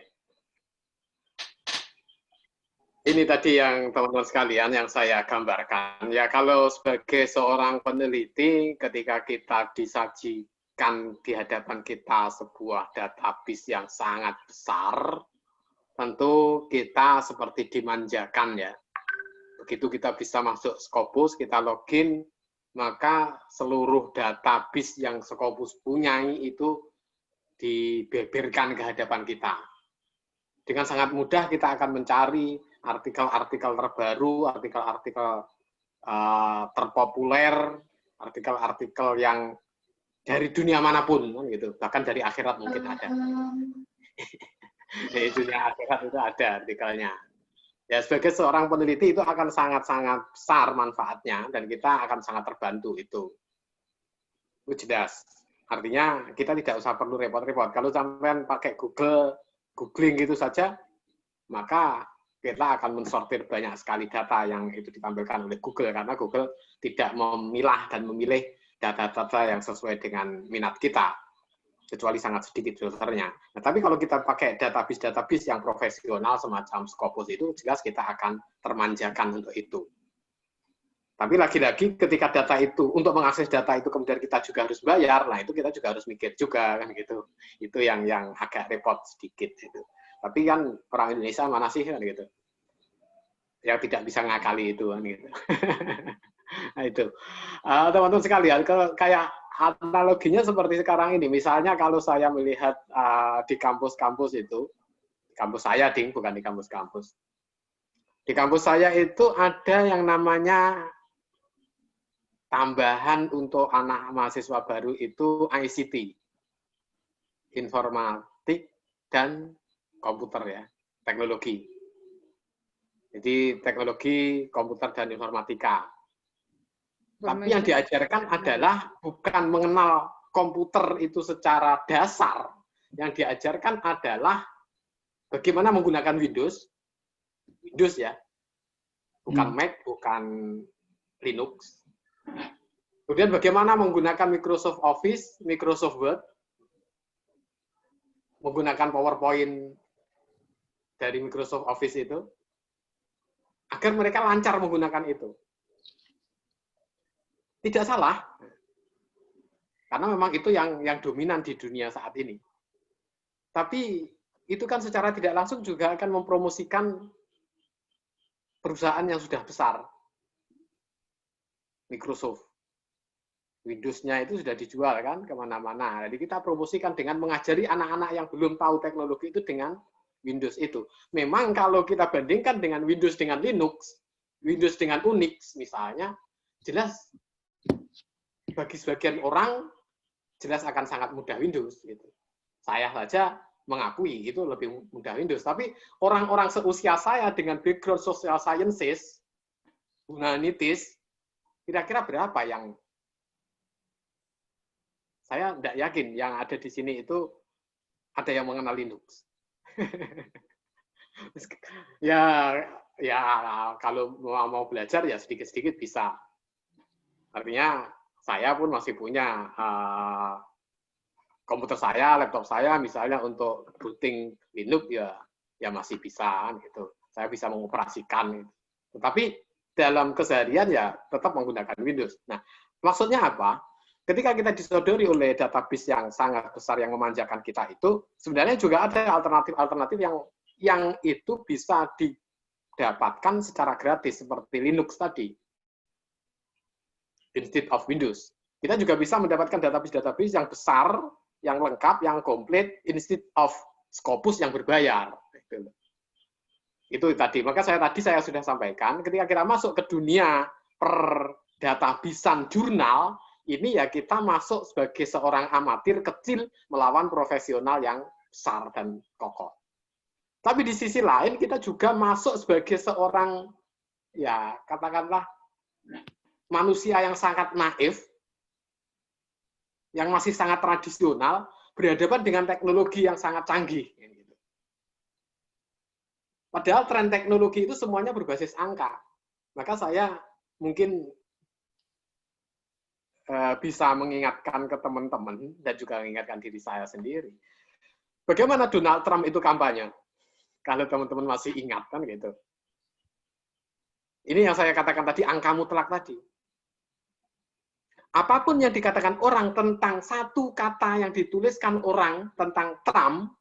Speaker 1: Ini tadi yang teman-teman sekalian yang saya gambarkan. Ya, kalau sebagai seorang peneliti, ketika kita disajikan di hadapan kita sebuah database yang sangat besar, tentu kita seperti dimanjakan ya. Begitu kita bisa masuk Scopus, kita login, maka seluruh database yang Scopus punyai itu dibeberkan ke hadapan kita. Dengan sangat mudah kita akan mencari artikel-artikel terbaru, artikel-artikel terpopuler, artikel-artikel yang dari dunia manapun, gitu. Bahkan dari akhirat mungkin ada. Dari dunia akhirat itu ada artikelnya. Ya, sebagai seorang peneliti itu akan sangat-sangat besar manfaatnya dan kita akan sangat terbantu itu. Itu jelas. Artinya kita tidak usah perlu repot-repot. Kalau sampean pakai googling gitu saja, maka kita akan mensortir banyak sekali data yang itu ditampilkan oleh Google karena Google tidak memilah dan memilih data-data yang sesuai dengan minat kita. Kecuali sangat sedikit filternya. Nah, tapi kalau kita pakai database yang profesional semacam Scopus itu, jelas kita akan termanjakan untuk itu. Tapi lagi-lagi ketika data itu, untuk mengakses data itu kemudian kita juga harus bayar, nah itu kita juga harus mikir juga, kan gitu. Itu yang agak repot sedikit. Gitu. Tapi kan orang Indonesia mana sih, kan gitu. Yang tidak bisa ngakali itu, kan gitu. Nah itu. Teman-teman sekalian, kayak analoginya seperti sekarang ini, misalnya kalau saya melihat di kampus-kampus itu, kampus saya, bukan di kampus-kampus, Di kampus saya itu ada yang namanya tambahan untuk anak mahasiswa baru itu ICT, informatik dan komputer ya, teknologi. Jadi teknologi, komputer dan informatika. Tapi yang diajarkan adalah bukan mengenal komputer itu secara dasar. Yang diajarkan adalah bagaimana menggunakan Windows ya, bukan Mac, bukan Linux. Kemudian bagaimana menggunakan Microsoft Office, Microsoft Word, menggunakan PowerPoint dari Microsoft Office itu, agar mereka lancar menggunakan itu. Tidak salah, karena memang itu yang dominan di dunia saat ini. Tapi itu kan secara tidak langsung juga akan mempromosikan perusahaan yang sudah besar. Microsoft. Windows-nya itu sudah dijual kan kemana-mana. Jadi kita promosikan dengan mengajari anak-anak yang belum tahu teknologi itu dengan Windows itu. Memang kalau kita bandingkan dengan Windows dengan Linux, Windows dengan Unix misalnya, jelas bagi sebagian orang jelas akan sangat mudah Windows. Gitu. Saya saja mengakui itu lebih mudah Windows. Tapi orang-orang seusia saya dengan background social sciences, humanities, kira-kira berapa yang saya tidak yakin yang ada di sini itu ada yang mengenal Linux. ya kalau mau belajar ya sedikit-sedikit bisa. Artinya saya pun masih punya komputer saya, laptop saya misalnya untuk booting Linux ya masih bisa gitu. Saya bisa mengoperasikan gitu. Tetapi dalam keseharian ya tetap menggunakan Windows. Nah, maksudnya apa? Ketika kita disodori oleh database yang sangat besar yang memanjakan kita itu, sebenarnya juga ada alternatif-alternatif yang itu bisa didapatkan secara gratis seperti Linux tadi. Instead of Windows. Kita juga bisa mendapatkan database-database yang besar, yang lengkap, yang komplit, instead of Scopus yang berbayar. Itu tadi. Maka saya sudah sampaikan, ketika kita masuk ke dunia perdatabasean jurnal, ini ya kita masuk sebagai seorang amatir kecil melawan profesional yang besar dan kokoh. Tapi di sisi lain kita juga masuk sebagai seorang ya katakanlah manusia yang sangat naif, yang masih sangat tradisional, berhadapan dengan teknologi yang sangat canggih. Padahal tren teknologi itu semuanya berbasis angka. Maka saya mungkin bisa mengingatkan ke teman-teman dan juga mengingatkan diri saya sendiri. Bagaimana Donald Trump itu kampanye? Kalau teman-teman masih ingat kan gitu. Ini yang saya katakan tadi, angka mutlak tadi. Apapun yang dikatakan orang tentang satu kata yang dituliskan orang tentang Trump,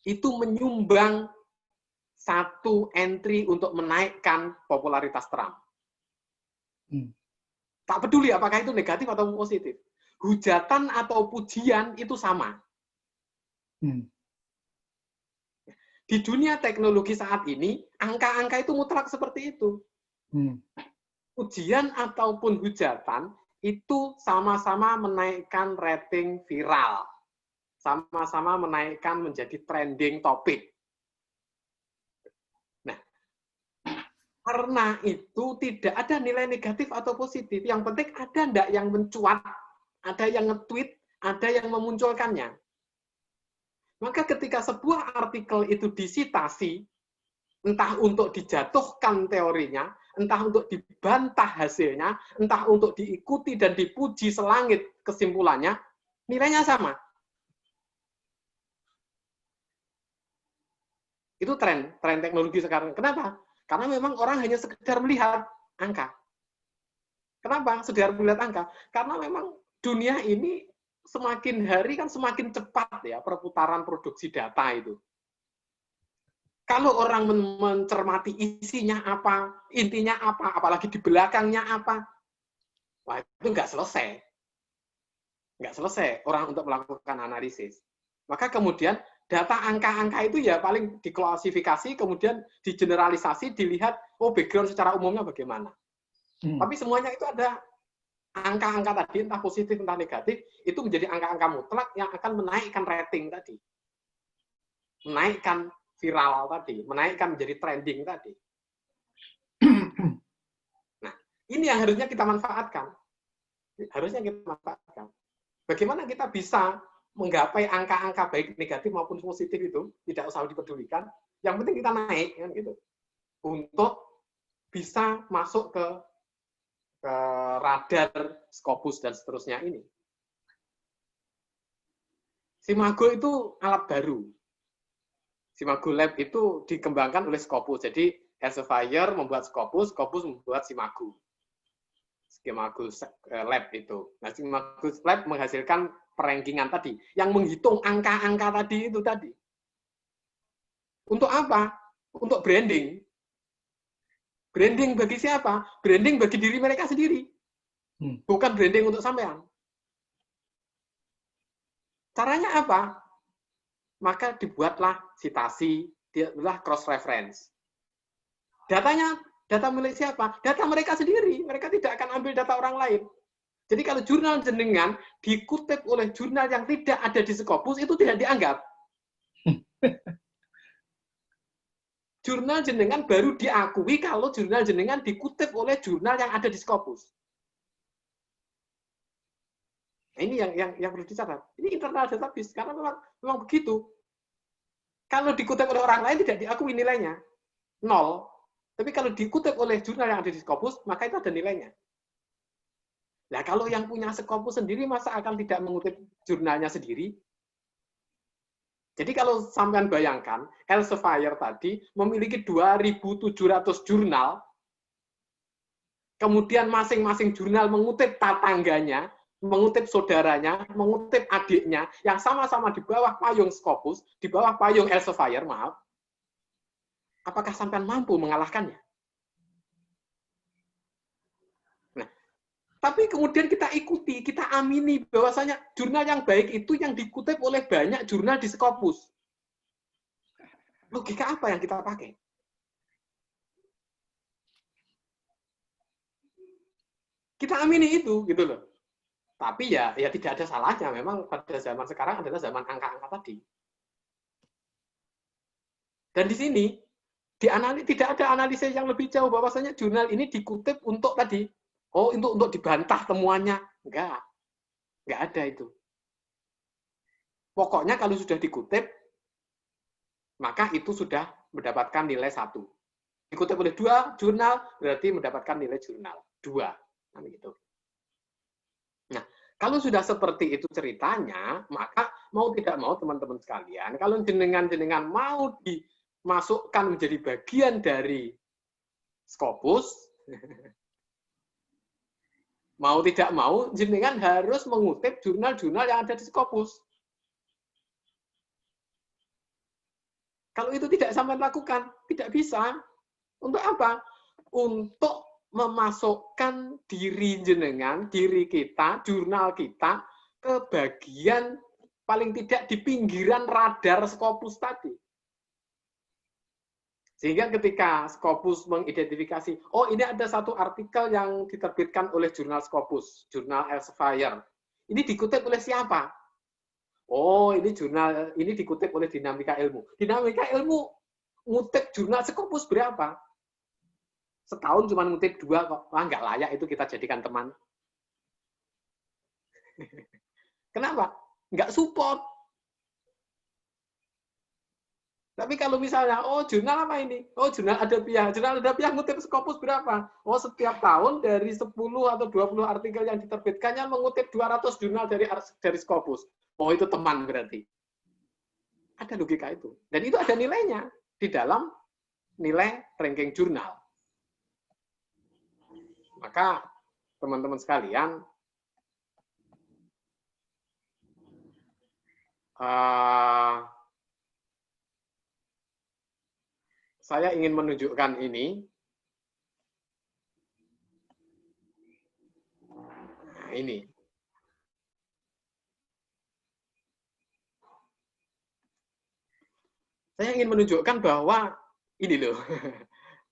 Speaker 1: itu menyumbang satu entry untuk menaikkan popularitas Trump. Tak peduli apakah itu negatif atau positif. Hujatan atau pujian itu sama. Di dunia teknologi saat ini, angka-angka itu mutlak seperti itu. Pujian ataupun hujatan itu sama-sama menaikkan rating viral. Sama-sama menaikkan menjadi trending topik. Nah, karena itu tidak ada nilai negatif atau positif. Yang penting ada enggak yang mencuat, ada yang nge-tweet, ada yang memunculkannya. Maka ketika sebuah artikel itu disitasi, entah untuk dijatuhkan teorinya, entah untuk dibantah hasilnya, entah untuk diikuti dan dipuji selangit kesimpulannya, nilainya sama. Itu tren teknologi sekarang. Kenapa? Karena memang orang hanya sekedar melihat angka. Kenapa? Sekedar melihat angka. Karena memang dunia ini semakin hari kan semakin cepat ya perputaran produksi data itu. Kalau orang mencermati isinya apa, intinya apa, apalagi di belakangnya apa, wah itu nggak selesai. Nggak selesai orang untuk melakukan analisis. Maka kemudian data angka-angka itu ya paling diklasifikasi, kemudian digeneralisasi, dilihat, oh background secara umumnya bagaimana. Tapi semuanya itu ada angka-angka tadi, entah positif, entah negatif, itu menjadi angka-angka mutlak yang akan menaikkan rating tadi. Menaikkan viral tadi, menaikkan menjadi trending tadi. Nah, ini yang harusnya kita manfaatkan. Harusnya kita manfaatkan. Bagaimana kita bisa menggapai angka-angka baik negatif maupun positif itu, tidak usah dipedulikan, yang penting kita naik kan gitu. Untuk bisa masuk ke radar, Scopus dan seterusnya ini. Simago itu alat baru. Simago Lab itu dikembangkan oleh Scopus. Jadi Elsevier membuat Scopus, Scopus membuat Simago. Simago Lab itu. Nah, Simago Lab menghasilkan perankingan tadi, yang menghitung angka-angka tadi itu tadi. Untuk apa? Untuk branding. Branding bagi siapa? Branding bagi diri mereka sendiri. Bukan branding untuk sampean. Caranya apa? Maka dibuatlah citasi, dibuatlah cross-reference. Datanya, data milik siapa? Data mereka sendiri. Mereka tidak akan ambil data orang lain. Jadi kalau jurnal jenengan dikutip oleh jurnal yang tidak ada di Scopus, itu tidak dianggap. Jurnal jenengan baru diakui kalau jurnal jenengan dikutip oleh jurnal yang ada di Scopus. Nah, ini yang perlu dicatat. Ini internal database, karena memang begitu. Kalau dikutip oleh orang lain tidak diakui nilainya. 0. Tapi kalau dikutip oleh jurnal yang ada di Scopus, maka itu ada nilainya. Nah, kalau yang punya Scopus sendiri, masa akan tidak mengutip jurnalnya sendiri? Jadi kalau sampean bayangkan, Elsevier tadi memiliki 2.700 jurnal, kemudian masing-masing jurnal mengutip tetangganya, mengutip saudaranya, mengutip adiknya, yang sama-sama di bawah payung Scopus, di bawah payung Elsevier, maaf, apakah sampean mampu mengalahkannya? Tapi kemudian kita ikuti, kita amini bahwasanya jurnal yang baik itu yang dikutip oleh banyak jurnal di Scopus. Logika apa yang kita pakai? Kita amini itu, gitu loh. Tapi ya tidak ada salahnya. Memang pada zaman sekarang adalah zaman angka-angka tadi. Dan di sini tidak ada analisis yang lebih jauh bahwasanya jurnal ini dikutip untuk tadi. Oh, untuk dibantah temuannya. Enggak ada itu. Pokoknya kalau sudah dikutip, maka itu sudah mendapatkan nilai 1. Dikutip oleh 2 jurnal, berarti mendapatkan nilai jurnal 2. Nah, gitu. Nah, kalau sudah seperti itu ceritanya, maka mau tidak mau teman-teman sekalian, kalau jenengan mau dimasukkan menjadi bagian dari Scopus, mau tidak mau, jenengan harus mengutip jurnal-jurnal yang ada di Scopus. Kalau itu tidak sampai lakukan, tidak bisa. Untuk apa? Untuk memasukkan diri jenengan, diri kita, jurnal kita, ke bagian paling tidak di pinggiran radar Scopus tadi. Sehingga ketika Scopus mengidentifikasi, oh ini ada satu artikel yang diterbitkan oleh jurnal Scopus, jurnal Elsevier. Ini dikutip oleh siapa? Oh, ini jurnal ini dikutip oleh Dinamika Ilmu. Dinamika Ilmu ngutip jurnal Scopus berapa? Setahun cuma ngutip 2 kok. Wah, nggak layak itu kita jadikan teman. Kenapa? Nggak support. Tapi kalau misalnya, oh jurnal apa ini? Oh jurnal Adapiah. Jurnal Adapiah ngutip Scopus berapa? Oh setiap tahun dari 10 atau 20 artikel yang diterbitkannya mengutip 200 jurnal dari Scopus. Oh itu teman berarti. Ada logika itu. Dan itu ada nilainya di dalam nilai ranking jurnal. Maka teman-teman sekalian, saya ingin menunjukkan ini. Nah, ini. Saya ingin menunjukkan bahwa ini loh,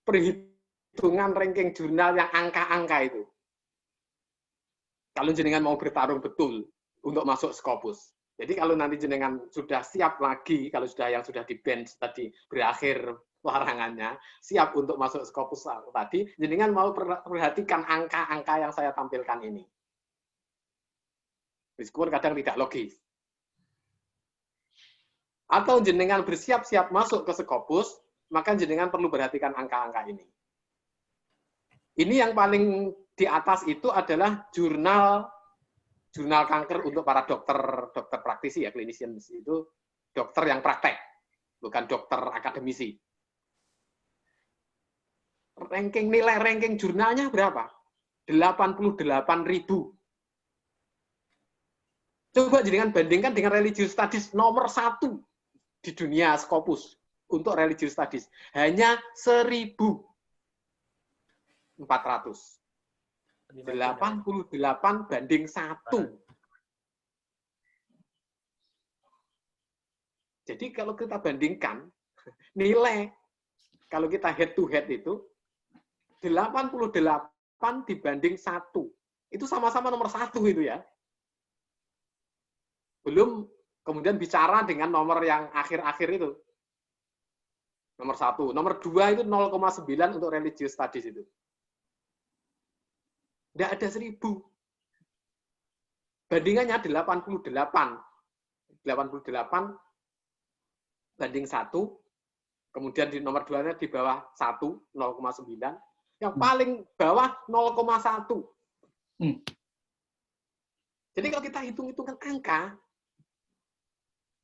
Speaker 1: perhitungan ranking jurnal yang angka-angka itu. Kalau jenengan mau bertarung betul untuk masuk Scopus. Jadi kalau nanti jenengan sudah siap lagi, kalau sudah yang sudah di bench tadi berakhir larangannya, siap untuk masuk Scopus tadi, jenengan mau perhatikan angka-angka yang saya tampilkan ini. Meskipun kadang tidak logis. Atau jenengan bersiap-siap masuk ke Scopus, maka jenengan perlu perhatikan angka-angka ini. Ini yang paling di atas itu adalah jurnal kanker untuk para dokter praktisi ya, clinicians itu dokter yang praktek, bukan dokter akademisi. Nilai ranking jurnalnya berapa? 88.000. Coba jenengan bandingkan dengan religious studies nomor 1 di dunia Scopus untuk religious studies. Hanya 1.400. 88 banding 1. Jadi kalau kita bandingkan, nilai, kalau kita head to head itu, 88 dibanding 1. Itu sama-sama nomor 1 itu ya. Belum kemudian bicara dengan nomor yang akhir-akhir itu. Nomor 1. Nomor 2 itu 0,9 untuk religious studies itu. Tidak ada 1.000. Bandingannya 88. 88 banding 1. Kemudian di nomor 2-nya di bawah 1, 0,9. Yang paling bawah 0,1. Jadi kalau kita hitung-hitungkan angka,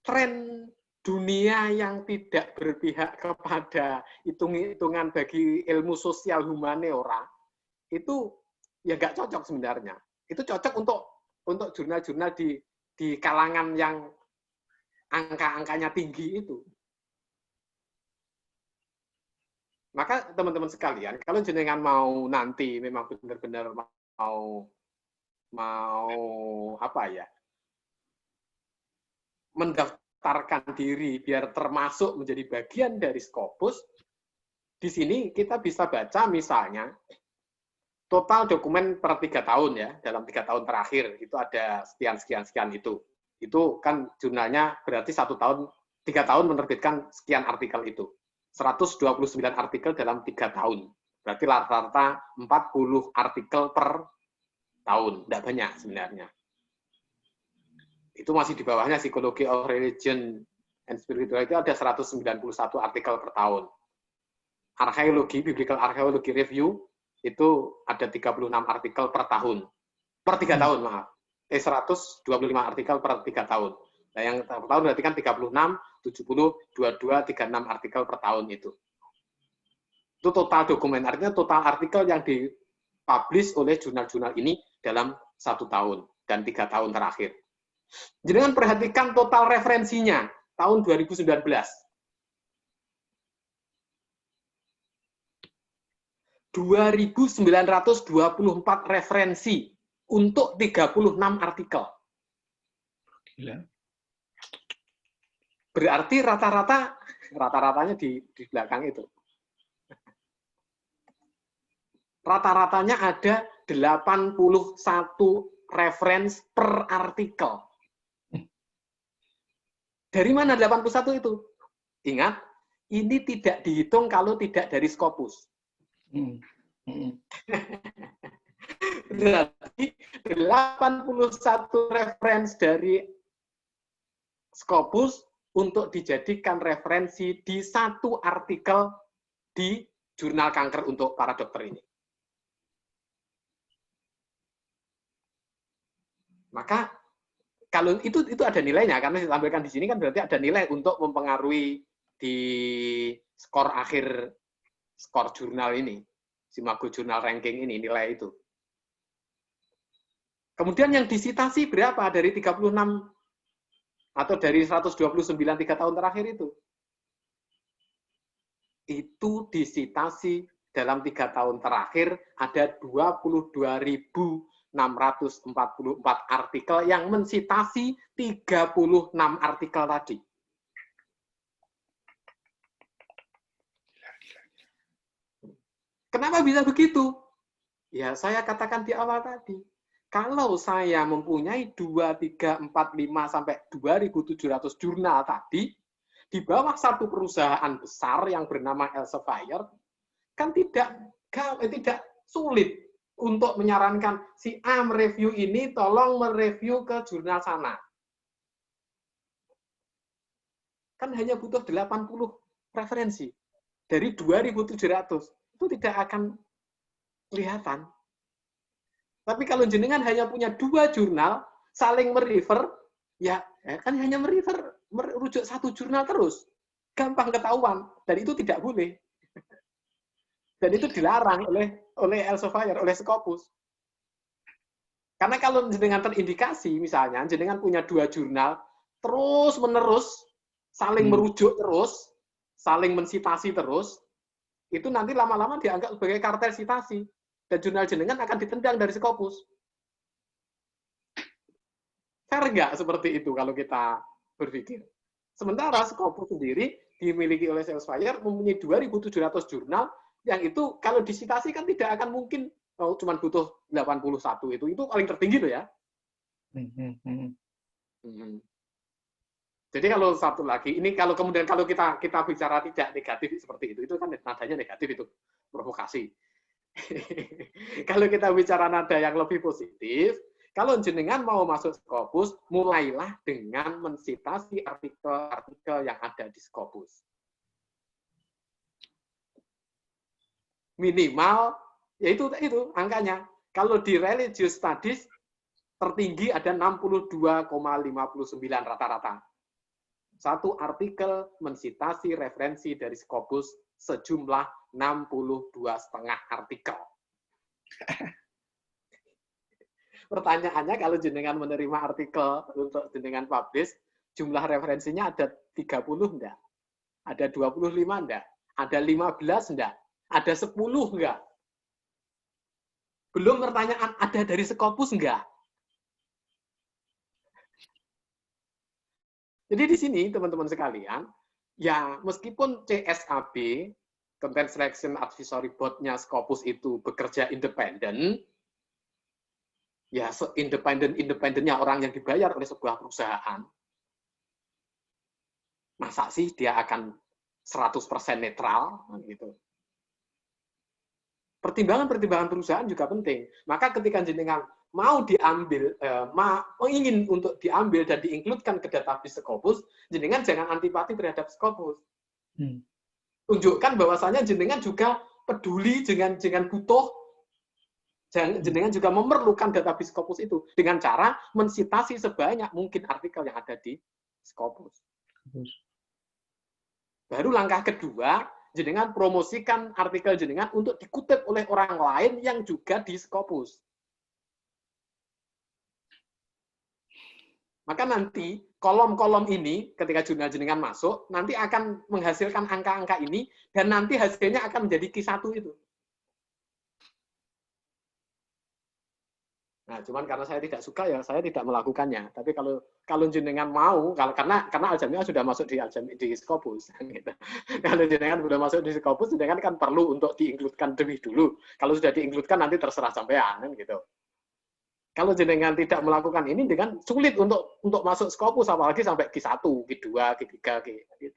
Speaker 1: tren dunia yang tidak berpihak kepada hitung-hitungan bagi ilmu sosial humaniora, itu ya nggak cocok sebenarnya. Itu cocok untuk jurnal-jurnal di kalangan yang angka-angkanya tinggi itu. Maka teman-teman sekalian, kalau jenengan mau nanti memang benar-benar mau apa ya, mendaftarkan diri biar termasuk menjadi bagian dari Scopus, di sini kita bisa baca misalnya total dokumen per 3 tahun ya, dalam 3 tahun terakhir itu ada sekian itu. Itu kan jurnalnya berarti 1 tahun, 3 tahun menerbitkan sekian artikel itu. 129 artikel dalam 3 tahun. Berarti rata-rata 40 artikel per tahun. Tidak banyak sebenarnya. Itu masih di bawahnya Psychology of Religion and Spirituality itu ada 191 artikel per tahun. Arkeologi, Biblical Archaeology Review, itu ada 36 artikel per tahun. Per 3 tahun, maaf. 125 artikel per 3 tahun. Nah, yang per tahun berarti kan 36, 70, 22, 36 artikel per tahun itu. Itu total dokumen, artinya total artikel yang dipublish oleh jurnal-jurnal ini dalam 1 tahun dan 3 tahun terakhir. Jangan perhatikan total referensinya tahun 2019. 2.924 referensi untuk 36 artikel.
Speaker 2: Gila.
Speaker 1: Berarti rata-ratanya di belakang itu. Rata-ratanya ada 81 referensi per artikel. Dari mana 81 itu? Ingat, ini tidak dihitung kalau tidak dari Scopus. Berarti 81 referensi dari Scopus untuk dijadikan referensi di 1 artikel di jurnal kanker untuk para dokter ini. Maka kalau itu ada nilainya, karena ditampilkan di sini kan berarti ada nilai untuk mempengaruhi di skor akhir, skor jurnal ini, Simago Jurnal Ranking ini, nilai itu. Kemudian yang disitasi berapa dari 36 atau dari 129 3 tahun terakhir itu? Itu disitasi dalam 3 tahun terakhir ada 22.644 artikel yang mensitasi 36 artikel tadi. Kenapa bisa begitu? Ya, saya katakan di awal tadi. Kalau saya mempunyai 2, 3, 4, 5, sampai 2.700 jurnal tadi, di bawah satu perusahaan besar yang bernama Elsevier, kan tidak sulit untuk menyarankan si A mereview ini, tolong mereview ke jurnal sana. Kan hanya butuh 80 referensi. Dari 2.700, itu tidak akan kelihatan. Tapi kalau jenengan hanya punya 2 jurnal, saling merefer, ya kan hanya merujuk satu jurnal terus. Gampang ketahuan. Dan itu tidak boleh. Dan itu dilarang oleh Elsevier, oleh Scopus. Karena kalau jenengan terindikasi, misalnya, jenengan punya 2 jurnal, terus-menerus, saling merujuk terus, saling mensitasi terus, itu nanti lama-lama dianggap sebagai kartel sitasi. Dan jurnal jenengan akan ditendang dari Scopus. Fair nggak seperti itu kalau kita berpikir? Sementara Scopus sendiri dimiliki oleh Elsevier mempunyai 2.700 jurnal yang itu kalau disitasi kan tidak akan mungkin cuma butuh 81 itu paling tertinggi loh ya. Jadi kalau satu lagi ini kalau kemudian kalau kita bicara tidak negatif seperti itu kan nadanya negatif itu provokasi. Kalau kita bicara nada yang lebih positif, kalau jenengan mau masuk Scopus, mulailah dengan mensitasi artikel-artikel yang ada di Scopus. Minimal, yaitu angkanya. Kalau di religious studies, tertinggi ada 62,59 rata-rata. Satu artikel mensitasi referensi dari Scopus sejumlah 62,5 artikel. Pertanyaannya kalau jenengan menerima artikel untuk jenengan publish, jumlah referensinya ada 30 enggak? Ada 25 enggak? Ada 15 enggak? Ada 10 enggak? Belum pertanyaan ada dari Scopus enggak? Jadi di sini teman-teman sekalian, ya meskipun CSAB, Content Selection Advisory Board-nya Scopus itu bekerja independen, ya seindependen-independennya orang yang dibayar oleh sebuah perusahaan, masa sih dia akan 100% netral? Gitu. Pertimbangan-pertimbangan perusahaan juga penting. Maka ketika jenengan mau diambil, ingin untuk diambil dan diinkludkan ke database Scopus, jenengan jangan antipati terhadap Scopus. Tunjukkan bahwasanya jenengan juga peduli, jenengan butuh, jenengan juga memerlukan database Scopus itu dengan cara mensitasi sebanyak mungkin artikel yang ada di Scopus. Baru langkah kedua, jenengan promosikan artikel jenengan untuk dikutip oleh orang lain yang juga di Scopus. Maka nanti kolom-kolom ini ketika jurnal jenengan masuk, nanti akan menghasilkan angka-angka ini, dan nanti hasilnya akan menjadi Q1 itu. Nah, cuman karena saya tidak suka ya, saya tidak melakukannya. Tapi kalau jenengan mau, karena Aljamiah sudah masuk di Scopus, gitu. Kalau jenengan sudah masuk di Scopus, jenengan kan perlu untuk diinkludkan lebih dulu. Kalau sudah diinkludkan nanti terserah sampean, gitu. Kalau jenengan tidak melakukan ini, dengan sulit untuk masuk Scopus, apalagi sampai Q1, Q2, Q3, gitu.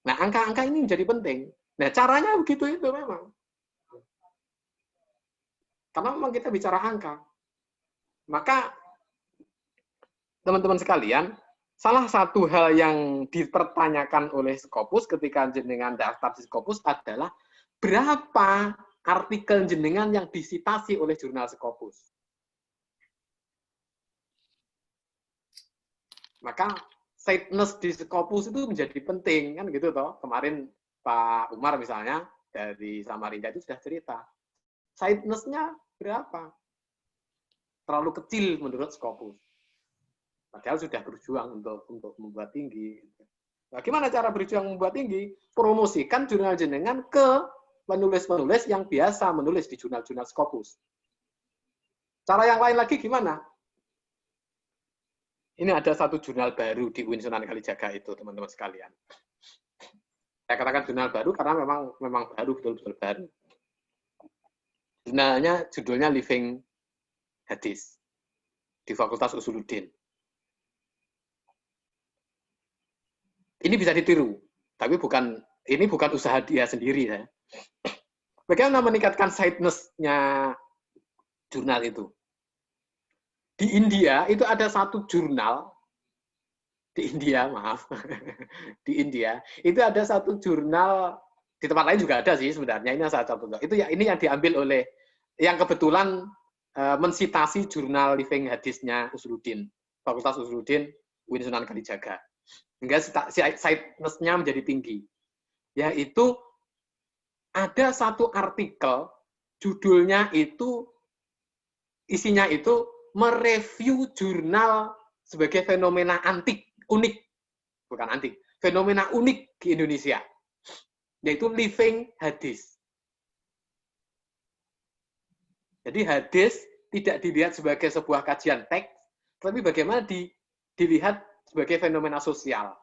Speaker 1: Nah, angka-angka ini menjadi penting. Nah, caranya begitu itu memang. Karena memang kita bicara angka. Maka, teman-teman sekalian, salah satu hal yang dipertanyakan oleh Scopus ketika jenengan daftar di Scopus adalah berapa artikel jenengan yang disitasi oleh jurnal Scopus. Maka sightness di Scopus itu menjadi penting, kan gitu toh. Kemarin Pak Umar misalnya dari Samarinda itu sudah cerita. Sightness-nya berapa? Terlalu kecil menurut Scopus. Padahal sudah berjuang untuk membuat tinggi. Nah, gimana cara berjuang membuat tinggi? Promosikan jurnal jenengan ke penulis-penulis yang biasa menulis di jurnal-jurnal Scopus. Cara yang lain lagi gimana? Ini ada satu jurnal baru di UIN Sunan Kalijaga itu, teman-teman sekalian. Saya katakan jurnal baru karena memang baru, betul-betul baru. Judulnya Living Hadis di Fakultas Usuluddin. Ini bisa ditiru, tapi ini bukan usaha dia sendiri ya. Bagaimana meningkatkan sightness-nya jurnal itu? Di India itu ada satu jurnal di India itu ada satu jurnal, di tempat lain juga ada sih sebenarnya, ini salah satu. Itu ya, ini yang diambil oleh yang kebetulan mensitasi jurnal Living Hadisnya Usuluddin, Fakultas Usuluddin UIN Sunan Kalijaga. Hingga sightness-nya menjadi tinggi. Yaitu ada satu artikel, judulnya itu, isinya itu mereview jurnal sebagai fenomena unik, bukan antik, fenomena unik di Indonesia, yaitu Living Hadis. Jadi hadis tidak dilihat sebagai sebuah kajian teks, tapi bagaimana dilihat sebagai fenomena sosial.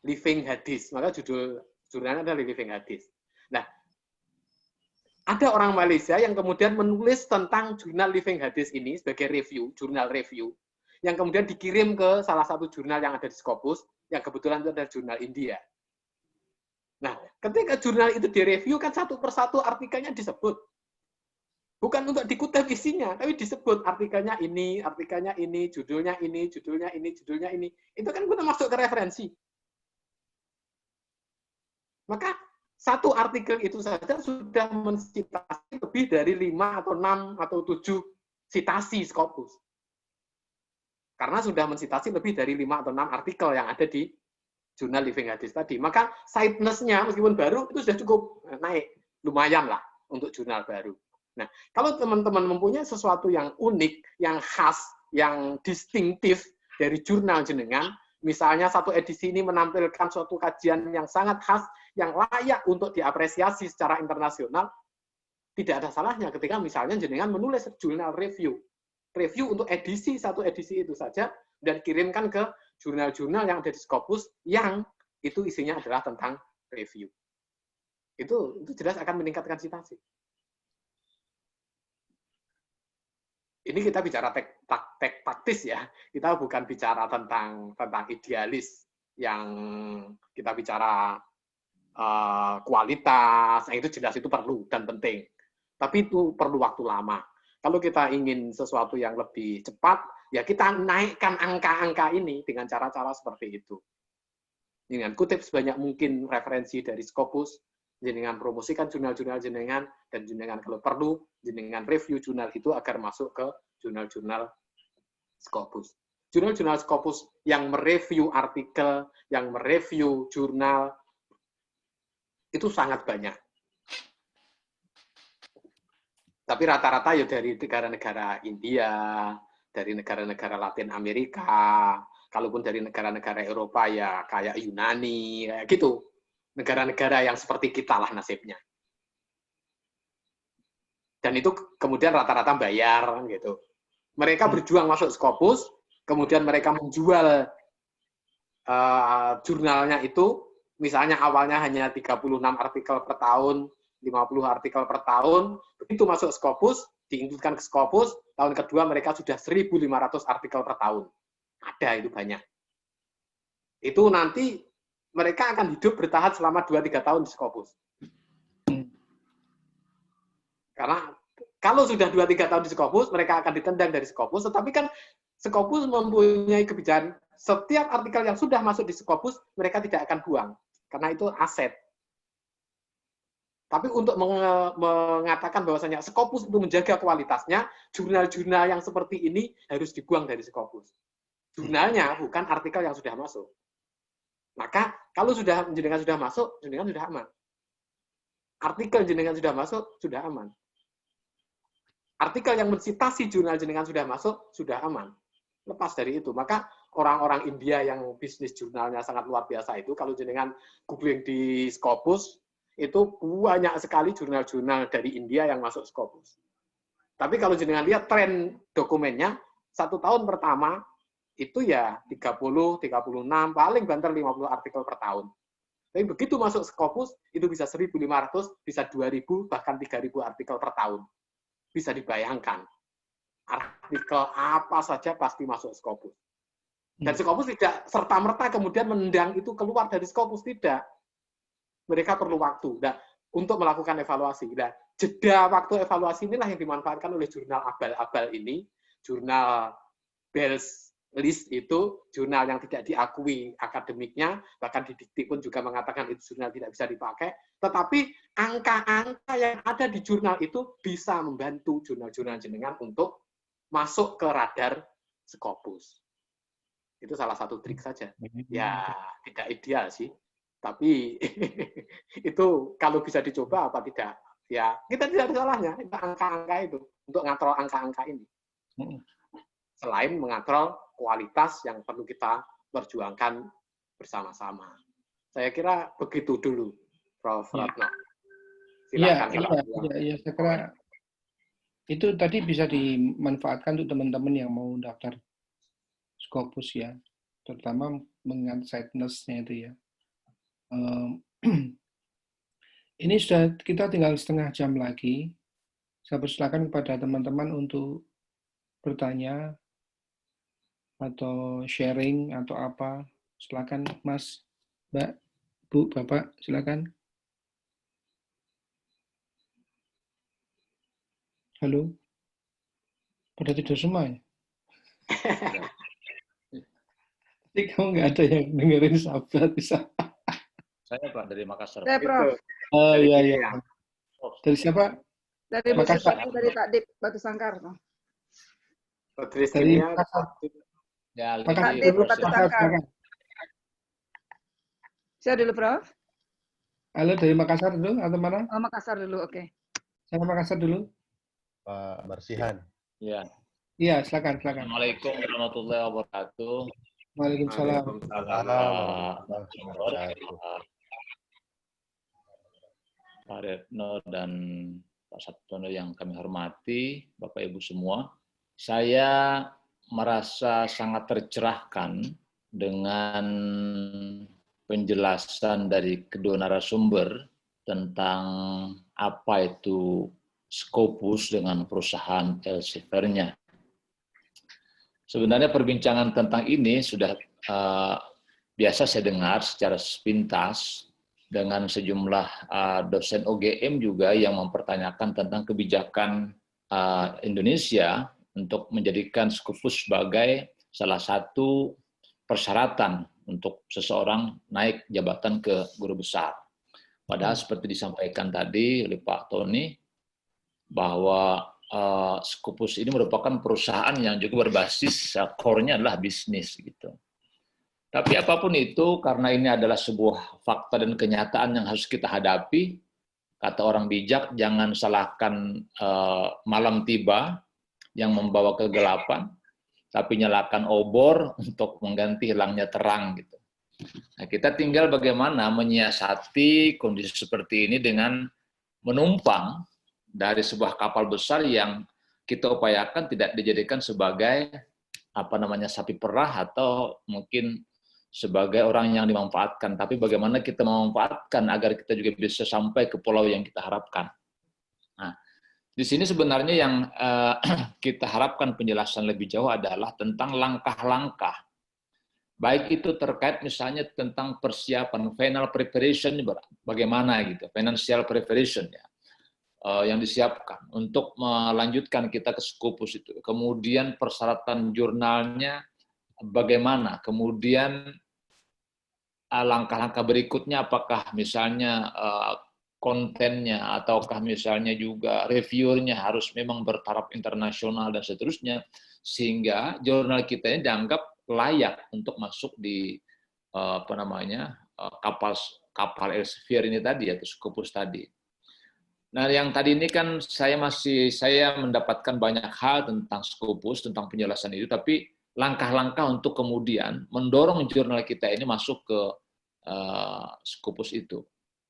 Speaker 1: Living Hadis, maka judul jurnalnya adalah Living Hadis. Nah, ada orang Malaysia yang kemudian menulis tentang jurnal Living Hadis ini sebagai review, jurnal review, yang kemudian dikirim ke salah satu jurnal yang ada di Scopus, yang kebetulan itu adalah jurnal India. Nah, ketika jurnal itu direview, kan satu persatu artikelnya disebut. Bukan untuk dikutip isinya, tapi disebut artikelnya ini, judulnya ini, judulnya ini, judulnya ini. Itu kan kita masuk ke referensi. Maka satu artikel itu saja sudah mensitasi lebih dari 5 atau 6 atau 7 sitasi Scopus. Karena sudah mensitasi lebih dari 5 atau 6 artikel yang ada di jurnal Living Hadis tadi. Maka sightness-nya meskipun baru itu sudah cukup naik, lumayan lah untuk jurnal baru. Nah, kalau teman-teman mempunyai sesuatu yang unik, yang khas, yang distinktif dari jurnal jenengan, misalnya satu edisi ini menampilkan suatu kajian yang sangat khas, yang layak untuk diapresiasi secara internasional, tidak ada salahnya ketika misalnya jenengan menulis jurnal review untuk satu edisi itu saja, dan kirimkan ke jurnal-jurnal yang ada di Scopus, yang itu isinya adalah tentang review. Itu jelas akan meningkatkan citasi. Ini kita bicara taktis ya, kita bukan bicara tentang idealis, yang kita bicara kualitas, itu jelas itu perlu dan penting. Tapi itu perlu waktu lama. Kalau kita ingin sesuatu yang lebih cepat, ya kita naikkan angka-angka ini dengan cara-cara seperti itu. Dengan kutip sebanyak mungkin referensi dari Scopus, jenengan promosikan jurnal-jurnal jenengan, dan jenengan kalau perlu, jenengan review jurnal itu agar masuk ke jurnal-jurnal Scopus. Jurnal-jurnal Scopus yang mereview artikel, yang mereview jurnal, itu sangat banyak. Tapi rata-rata ya dari negara-negara India, dari negara-negara Latin Amerika, kalaupun dari negara-negara Eropa ya kayak Yunani, kayak gitu. Negara-negara yang seperti kita lah nasibnya. Dan itu kemudian rata-rata bayar gitu. Mereka berjuang masuk Scopus, kemudian mereka menjual jurnalnya itu, misalnya awalnya hanya 36 artikel per tahun, 50 artikel per tahun, begitu masuk Scopus, diinputkan ke Scopus, tahun kedua mereka sudah 1.500 artikel per tahun. Ada itu banyak. Itu nanti mereka akan hidup bertahan selama 2-3 tahun di Scopus. Karena kalau sudah 2-3 tahun di Scopus, mereka akan ditendang dari Scopus, tetapi kan Scopus mempunyai kebijakan, setiap artikel yang sudah masuk di Scopus, mereka tidak akan buang, karena itu aset. Tapi untuk mengatakan bahwasanya Scopus itu menjaga kualitasnya, jurnal-jurnal yang seperti ini harus dibuang dari Scopus. Jurnalnya bukan artikel yang sudah masuk. Maka kalau jenengan sudah masuk, jenengan sudah aman. Artikel jenengan sudah masuk, sudah aman. Artikel yang mensitasi jurnal jenengan sudah masuk, sudah aman. Lepas dari itu, maka orang-orang India yang bisnis jurnalnya sangat luar biasa itu, kalau jenengan googling di Scopus, itu banyak sekali jurnal-jurnal dari India yang masuk Scopus. Tapi kalau jenengan lihat tren dokumennya, 1 tahun pertama, itu ya 30, 36, paling banter 50 artikel per tahun. Tapi begitu masuk Scopus, itu bisa 1.500, bisa 2.000, bahkan 3.000 artikel per tahun. Bisa dibayangkan. Artikel apa saja pasti masuk Scopus. Dan Scopus tidak serta-merta kemudian menendang itu keluar dari Scopus, tidak. Mereka perlu waktu untuk melakukan evaluasi. Nah, jeda waktu evaluasi inilah yang dimanfaatkan oleh jurnal abal-abal ini, jurnal Bells List itu, jurnal yang tidak diakui akademiknya, bahkan di Dikti pun juga mengatakan itu jurnal tidak bisa dipakai, tetapi angka-angka yang ada di jurnal itu bisa membantu jurnal-jurnal jenengan untuk masuk ke radar Scopus. Itu salah satu trik saja. Ya, tidak ideal sih. Tapi itu kalau bisa dicoba apa tidak? Ya, kita tidak ada salahnya. Angka-angka itu, untuk ngatrol angka-angka ini. Selain mengatrol kualitas yang perlu kita perjuangkan bersama-sama. Saya kira begitu dulu, Prof. Ratno.
Speaker 2: Silakan. Iya, saya kira itu tadi bisa dimanfaatkan untuk teman-teman yang mau daftar Scopus ya, terutama mengingat sightness-nya itu ya. Ini sudah kita tinggal setengah jam lagi. Saya persilakan kepada teman-teman untuk bertanya atau sharing atau apa. Silakan Mas, Mbak, Bu, Bapak, silakan. Halo. Pada tidur semua ya? Jadi kamu nggak ada yang dengerin sahabat bisa.
Speaker 3: Saya Pak dari Makassar.
Speaker 4: Saya Prof.
Speaker 2: Oh iya. Dari siapa?
Speaker 4: Dari
Speaker 2: Makassar.
Speaker 4: Dari Takdip Batu Sangkar.
Speaker 2: Dari Makassar.
Speaker 3: Ya,
Speaker 4: Takdip Batu Sangkar. Saya dulu Prof.
Speaker 2: Halo, dari Makassar dulu atau mana?
Speaker 4: Oh, Makassar dulu, oke.
Speaker 2: Saya Makassar dulu.
Speaker 5: Pak Marsihan.
Speaker 3: Ya.
Speaker 2: Iya, silakan.
Speaker 3: Assalamualaikum warahmatullahi wabarakatuh.
Speaker 2: Waalaikumsalam.
Speaker 3: Pak Retno dan Pak Sabtono yang kami hormati, Bapak Ibu semua. Saya merasa sangat tercerahkan dengan penjelasan dari kedua narasumber tentang apa itu Scopus dengan perusahaan Elsevier-nya. Sebenarnya perbincangan tentang ini sudah biasa saya dengar secara sepintas dengan sejumlah dosen OGM juga yang mempertanyakan tentang kebijakan Indonesia untuk menjadikan Scopus sebagai salah satu persyaratan untuk seseorang naik jabatan ke guru besar. Padahal seperti disampaikan tadi oleh Pak Tony, bahwa Scopus ini merupakan perusahaan yang juga berbasis core-nya adalah bisnis gitu. Tapi apapun itu, karena ini adalah sebuah fakta dan kenyataan yang harus kita hadapi, kata orang bijak, jangan salahkan malam tiba yang membawa kegelapan, tapi nyalakan obor untuk mengganti hilangnya terang gitu. Nah, kita tinggal bagaimana menyiasati kondisi seperti ini dengan menumpang dari sebuah kapal besar yang kita upayakan tidak dijadikan sebagai sapi perah atau mungkin sebagai orang yang dimanfaatkan, tapi bagaimana kita memanfaatkan agar kita juga bisa sampai ke pulau yang kita harapkan. Nah, di sini sebenarnya yang kita harapkan penjelasan lebih jauh adalah tentang langkah-langkah, baik itu terkait misalnya tentang persiapan final preparation, bagaimana gitu, financial preparation ya, yang disiapkan untuk melanjutkan kita ke Scopus itu. Kemudian persyaratan jurnalnya bagaimana, kemudian langkah-langkah berikutnya apakah misalnya kontennya ataukah misalnya juga reviewernya harus memang bertaraf internasional dan seterusnya, sehingga jurnal kita ini dianggap layak untuk masuk di kapal Elsevier ini tadi atau Scopus tadi. Nah, yang tadi ini kan saya mendapatkan banyak hal tentang Scopus, tentang penjelasan itu, tapi langkah-langkah untuk kemudian mendorong jurnal kita ini masuk ke Scopus itu.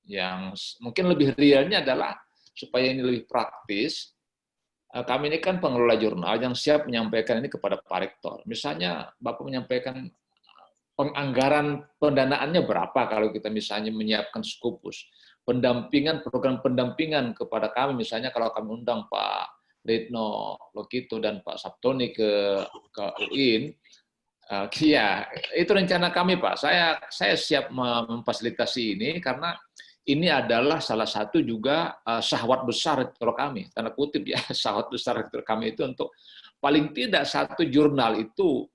Speaker 3: Yang mungkin lebih realnya adalah supaya ini lebih praktis, kami ini kan pengelola jurnal yang siap menyampaikan ini kepada Pak Rektor. Misalnya Bapak menyampaikan penganggaran pendanaannya berapa kalau kita misalnya menyiapkan Scopus. Pendampingan, program pendampingan kepada kami, misalnya kalau kami undang Pak Retno Lokito dan Pak Saptoni ke UIN, ya itu rencana kami Pak. Saya siap memfasilitasi ini karena ini adalah salah satu juga syahwat besar rektor kami, tanda kutip ya, syahwat besar rektor kami itu untuk paling tidak satu jurnal itu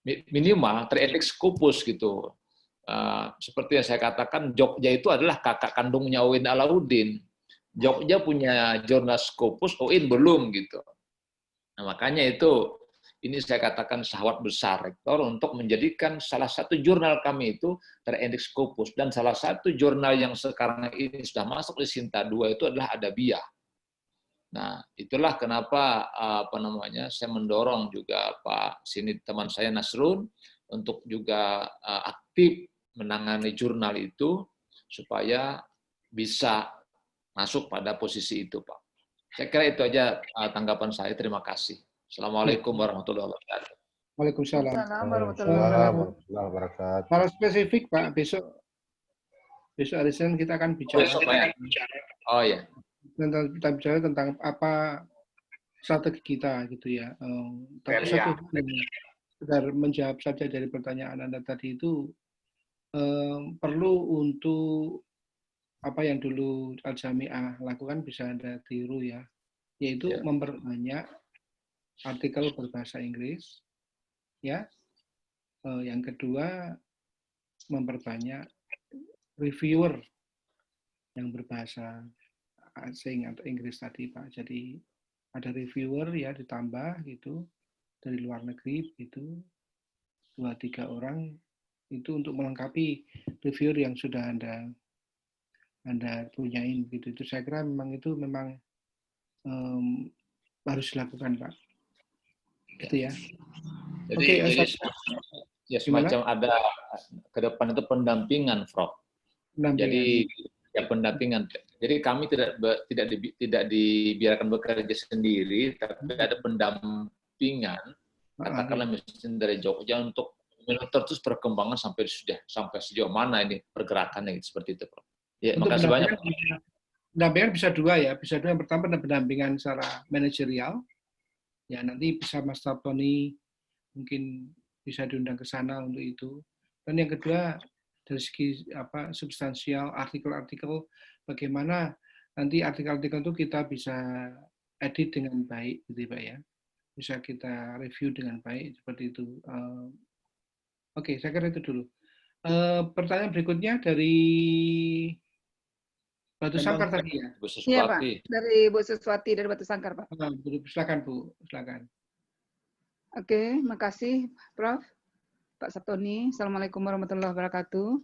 Speaker 3: minimal terindeks Scopus gitu. Seperti yang saya katakan, Jogja itu adalah kakak kandungnya UIN Alauddin. Jogja punya jurnal Scopus, UIN belum gitu. Nah, makanya itu ini saya katakan syahwat besar rektor untuk menjadikan salah satu jurnal kami itu terindeks Scopus, dan salah satu jurnal yang sekarang ini sudah masuk di Sinta 2 itu adalah Adabiyah. Nah, itulah kenapa saya mendorong juga Pak sini teman saya Nasrun untuk juga aktif menangani jurnal itu supaya bisa masuk pada posisi itu, Pak. Saya kira itu aja tanggapan saya. Terima kasih. Assalamualaikum warahmatullahi wabarakatuh.
Speaker 2: Waalaikumsalam.
Speaker 4: Assalamualaikum
Speaker 5: warahmatullahi wabarakatuh.
Speaker 2: Secara spesifik Pak, besok hari Senin kita akan bicara.
Speaker 3: Besok, Pak. Oh ya.
Speaker 2: Kita bicara tentang apa strategi kita gitu ya. Tapi satu sekedar menjawab saja dari pertanyaan Anda tadi itu, perlu untuk apa yang dulu Al-Jami'ah lakukan bisa Anda tiru ya, yaitu memperbanyak artikel berbahasa Inggris, ya. Yang kedua, memperbanyak reviewer yang berbahasa asing atau Inggris tadi, Pak. Jadi ada reviewer ya ditambah gitu dari luar negeri itu 2-3 orang itu untuk melengkapi reviewer yang sudah Anda punyain gitu. Itu saya kira memang harus dilakukan, Pak. Gitu ya.
Speaker 3: Jadi ya semacam ada ke depan itu pendampingan, Prof. Jadi ya pendampingan. Jadi kami tidak dibiarkan bekerja sendiri, tapi ada pendampingan. Katakanlah misalnya dari Jogja untuk monitor terus perkembangan sampai sejauh mana ini pergerakannya gitu, seperti itu, Prof. Ya, makasih banyak.
Speaker 2: Pendampingan bisa dua ya. Bisa dua. Yang pertama pendampingan secara manajerial. Ya nanti bisa Mas Saptoni mungkin bisa diundang ke sana untuk itu. Dan yang kedua dari segi substansial artikel-artikel, bagaimana nanti artikel-artikel itu kita bisa edit dengan baik gitu Pak ya, bisa kita review dengan baik seperti itu. Oke, saya kira itu dulu. Pertanyaan berikutnya dari Batu Sangkar tadi ya.
Speaker 4: Iya Pak, dari Bu Suswati dari Batu Sangkar Pak.
Speaker 2: Silakan Bu, silakan.
Speaker 4: Oke, makasih Prof. Pak Saptoni. Assalamualaikum warahmatullahi wabarakatuh.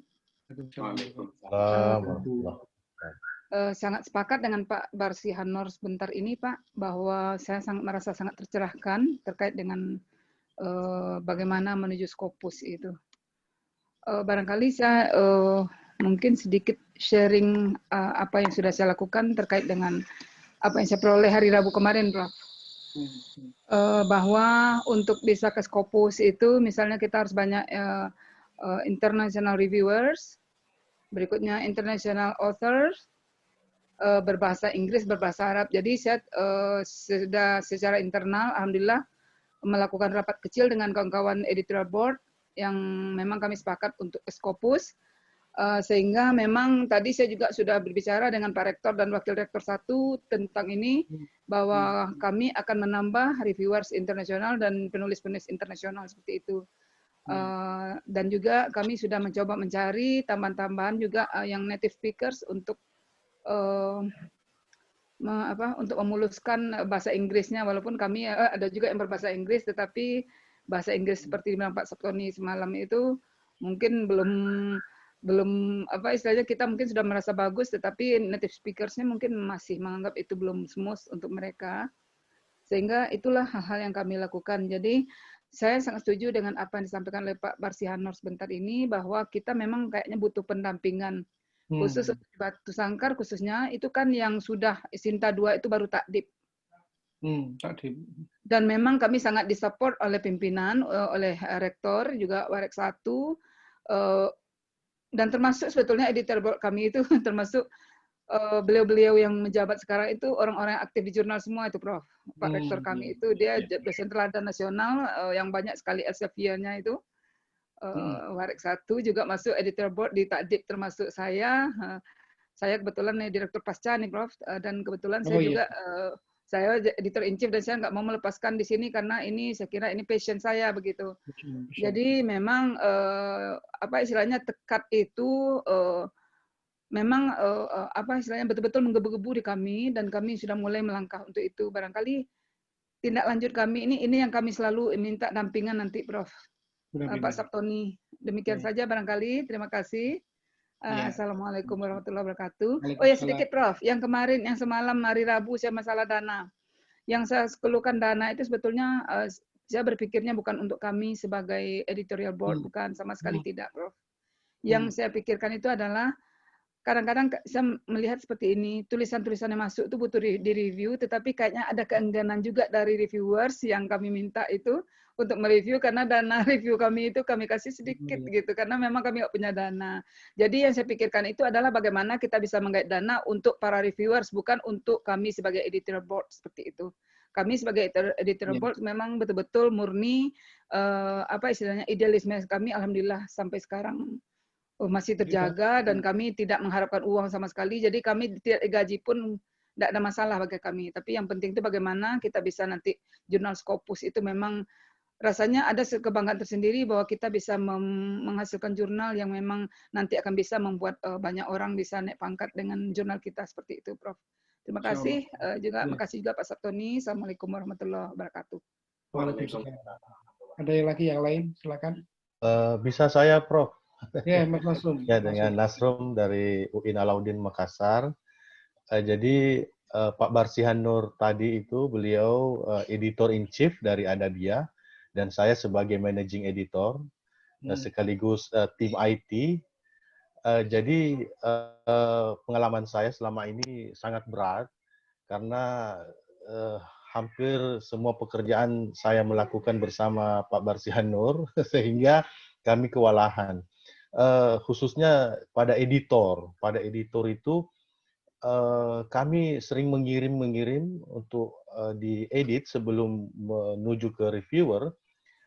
Speaker 4: Sangat sepakat dengan Pak Barsihan Nur sebentar ini Pak, bahwa saya merasa sangat tercerahkan terkait dengan bagaimana menuju Scopus itu. Barangkali saya mungkin sedikit sharing apa yang sudah saya lakukan terkait dengan apa yang saya peroleh hari Rabu kemarin, Prof. Bahwa untuk bisa ke Scopus itu misalnya kita harus banyak international reviewers, berikutnya international authors, berbahasa Inggris, berbahasa Arab. Jadi saya sudah secara internal, alhamdulillah, melakukan rapat kecil dengan kawan-kawan editorial board yang memang kami sepakat untuk Scopus. Sehingga memang tadi saya juga sudah berbicara dengan Pak Rektor dan Wakil Rektor 1 tentang ini, bahwa kami akan menambah reviewers internasional dan penulis-penulis internasional seperti itu. Dan juga kami sudah mencoba mencari tambahan-tambahan juga yang native speakers untuk untuk memuluskan bahasa Inggrisnya, walaupun kami ada juga yang berbahasa Inggris, tetapi bahasa Inggris seperti bilang Pak Saptoni semalam itu mungkin belum istilahnya kita mungkin sudah merasa bagus, tetapi native speakers-nya mungkin masih menganggap itu belum smooth untuk mereka. Sehingga itulah hal-hal yang kami lakukan. Jadi saya sangat setuju dengan apa yang disampaikan oleh Pak Barsihan Nur sebentar ini, bahwa kita memang kayaknya butuh pendampingan. Khusus untuk Batu Sangkar khususnya, itu kan yang sudah Sinta 2 itu baru takdib. Dan memang kami sangat disupport oleh pimpinan, oleh rektor, juga Warek 1, Dan termasuk sebetulnya editor board kami itu termasuk beliau-beliau yang menjabat sekarang itu orang-orang yang aktif di jurnal semua itu, Prof. Pak Rektor kami itu dia dosen teladan nasional yang banyak sekali Elsevier-nya itu. Warek 1 juga masuk editor board di Takdib termasuk saya. Saya kebetulan nih direktur pasca nih, Prof. Dan kebetulan saya juga saya editor in chief dan saya nggak mau melepaskan di sini karena ini saya kira ini passion saya begitu. Jadi memang apa istilahnya tekad itu memang apa istilahnya betul-betul menggebu-gebu di kami dan kami sudah mulai melangkah untuk itu. Barangkali tindak lanjut kami ini yang kami selalu minta dampingan nanti, Prof. Pak Sabtoni. Demikian saja barangkali. Terima kasih. Assalamualaikum warahmatullahi wabarakatuh. Oh ya sedikit, Prof. Yang kemarin, yang semalam hari Rabu saya masalah dana. Yang saya keluhkan dana itu sebetulnya saya berpikirnya bukan untuk kami sebagai editorial board, bukan sama sekali tidak, Prof. Yang saya pikirkan itu adalah kadang-kadang saya melihat seperti ini, tulisan-tulisan yang masuk itu butuh di-review, tetapi kayaknya ada keengganan juga dari reviewers yang kami minta itu untuk mereview, karena dana review kami itu kami kasih sedikit gitu, karena memang kami nggak punya dana. Jadi yang saya pikirkan itu adalah bagaimana kita bisa menggait dana untuk para reviewers, bukan untuk kami sebagai editorial board, seperti itu. Kami sebagai editorial board memang betul-betul murni, apa istilahnya, idealisme kami, alhamdulillah sampai sekarang masih terjaga dan kami tidak mengharapkan uang sama sekali. Jadi kami tidak gaji pun tidak ada masalah bagi kami. Tapi yang penting itu bagaimana kita bisa nanti jurnal Scopus itu memang rasanya ada kebanggaan tersendiri bahwa kita bisa menghasilkan jurnal yang memang nanti akan bisa membuat banyak orang bisa naik pangkat dengan jurnal kita seperti itu, Prof. Terima kasih juga, makasih juga Pak Sabtoni. Assalamualaikum warahmatullahi wabarakatuh.
Speaker 2: Waalaikumsalam. Ada yang lagi yang lain? Silakan.
Speaker 5: Bisa saya, Prof?
Speaker 2: Ya, Mas Nasrum.
Speaker 5: Ya, dengan Nasrum dari UIN Alauddin Makassar. Jadi Pak Barsihan Nur tadi itu beliau editor in chief dari Adabia dan saya sebagai managing editor sekaligus tim IT. Jadi pengalaman saya selama ini sangat berat karena hampir semua pekerjaan saya melakukan bersama Pak Barsihan Nur sehingga kami kewalahan. Khususnya pada editor. Pada editor itu kami sering mengirim untuk diedit sebelum menuju ke reviewer,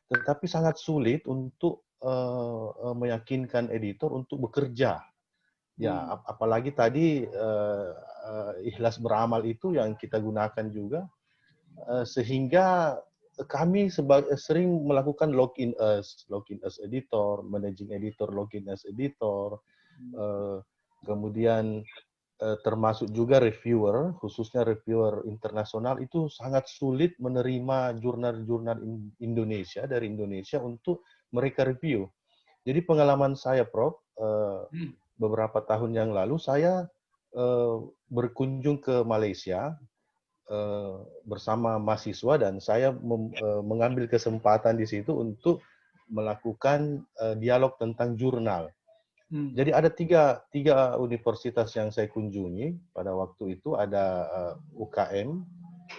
Speaker 5: tetapi sangat sulit untuk meyakinkan editor untuk bekerja. Ya, apalagi tadi ikhlas beramal itu yang kita gunakan juga, sehingga kami sering melakukan login as editor, managing editor, login as editor, kemudian termasuk juga reviewer, khususnya reviewer internasional itu sangat sulit menerima jurnal-jurnal Indonesia dari Indonesia untuk mereka review. Jadi pengalaman saya, Prof, beberapa tahun yang lalu saya berkunjung ke Malaysia bersama mahasiswa dan saya mengambil kesempatan di situ untuk melakukan dialog tentang jurnal. Jadi ada tiga universitas yang saya kunjungi pada waktu itu, ada UKM,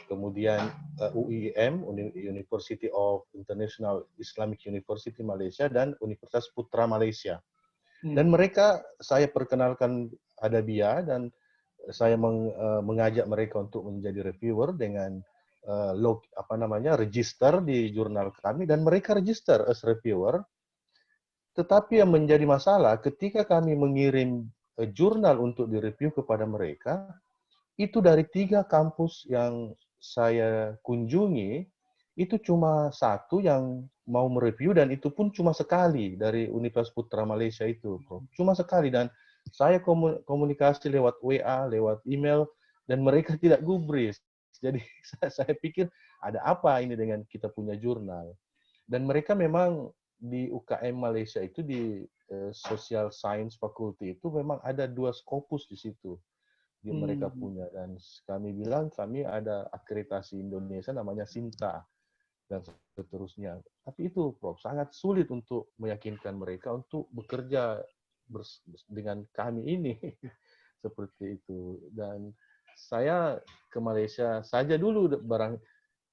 Speaker 5: kemudian UIM, University of International Islamic University Malaysia, dan Universitas Putra Malaysia. Dan mereka saya perkenalkan Adabia dan saya mengajak mereka untuk menjadi reviewer dengan register di jurnal kami dan mereka register as reviewer. Tetapi yang menjadi masalah ketika kami mengirim jurnal untuk direview kepada mereka, itu dari 3 kampus yang saya kunjungi, itu cuma 1 yang mau mereview dan itu pun cuma sekali dari Universitas Putra Malaysia itu, Prof. Cuma sekali dan saya komunikasi lewat WA, lewat email dan mereka tidak gubris. Jadi saya pikir ada apa ini dengan kita punya jurnal. Dan mereka memang di UKM Malaysia itu di Social Science Faculty itu memang ada 2 Scopus di situ. Mereka punya dan kami bilang kami ada akreditasi Indonesia namanya SINTA dan seterusnya. Tapi itu Prof sangat sulit untuk meyakinkan mereka untuk bekerja dengan kami ini seperti itu. Dan saya ke Malaysia saja dulu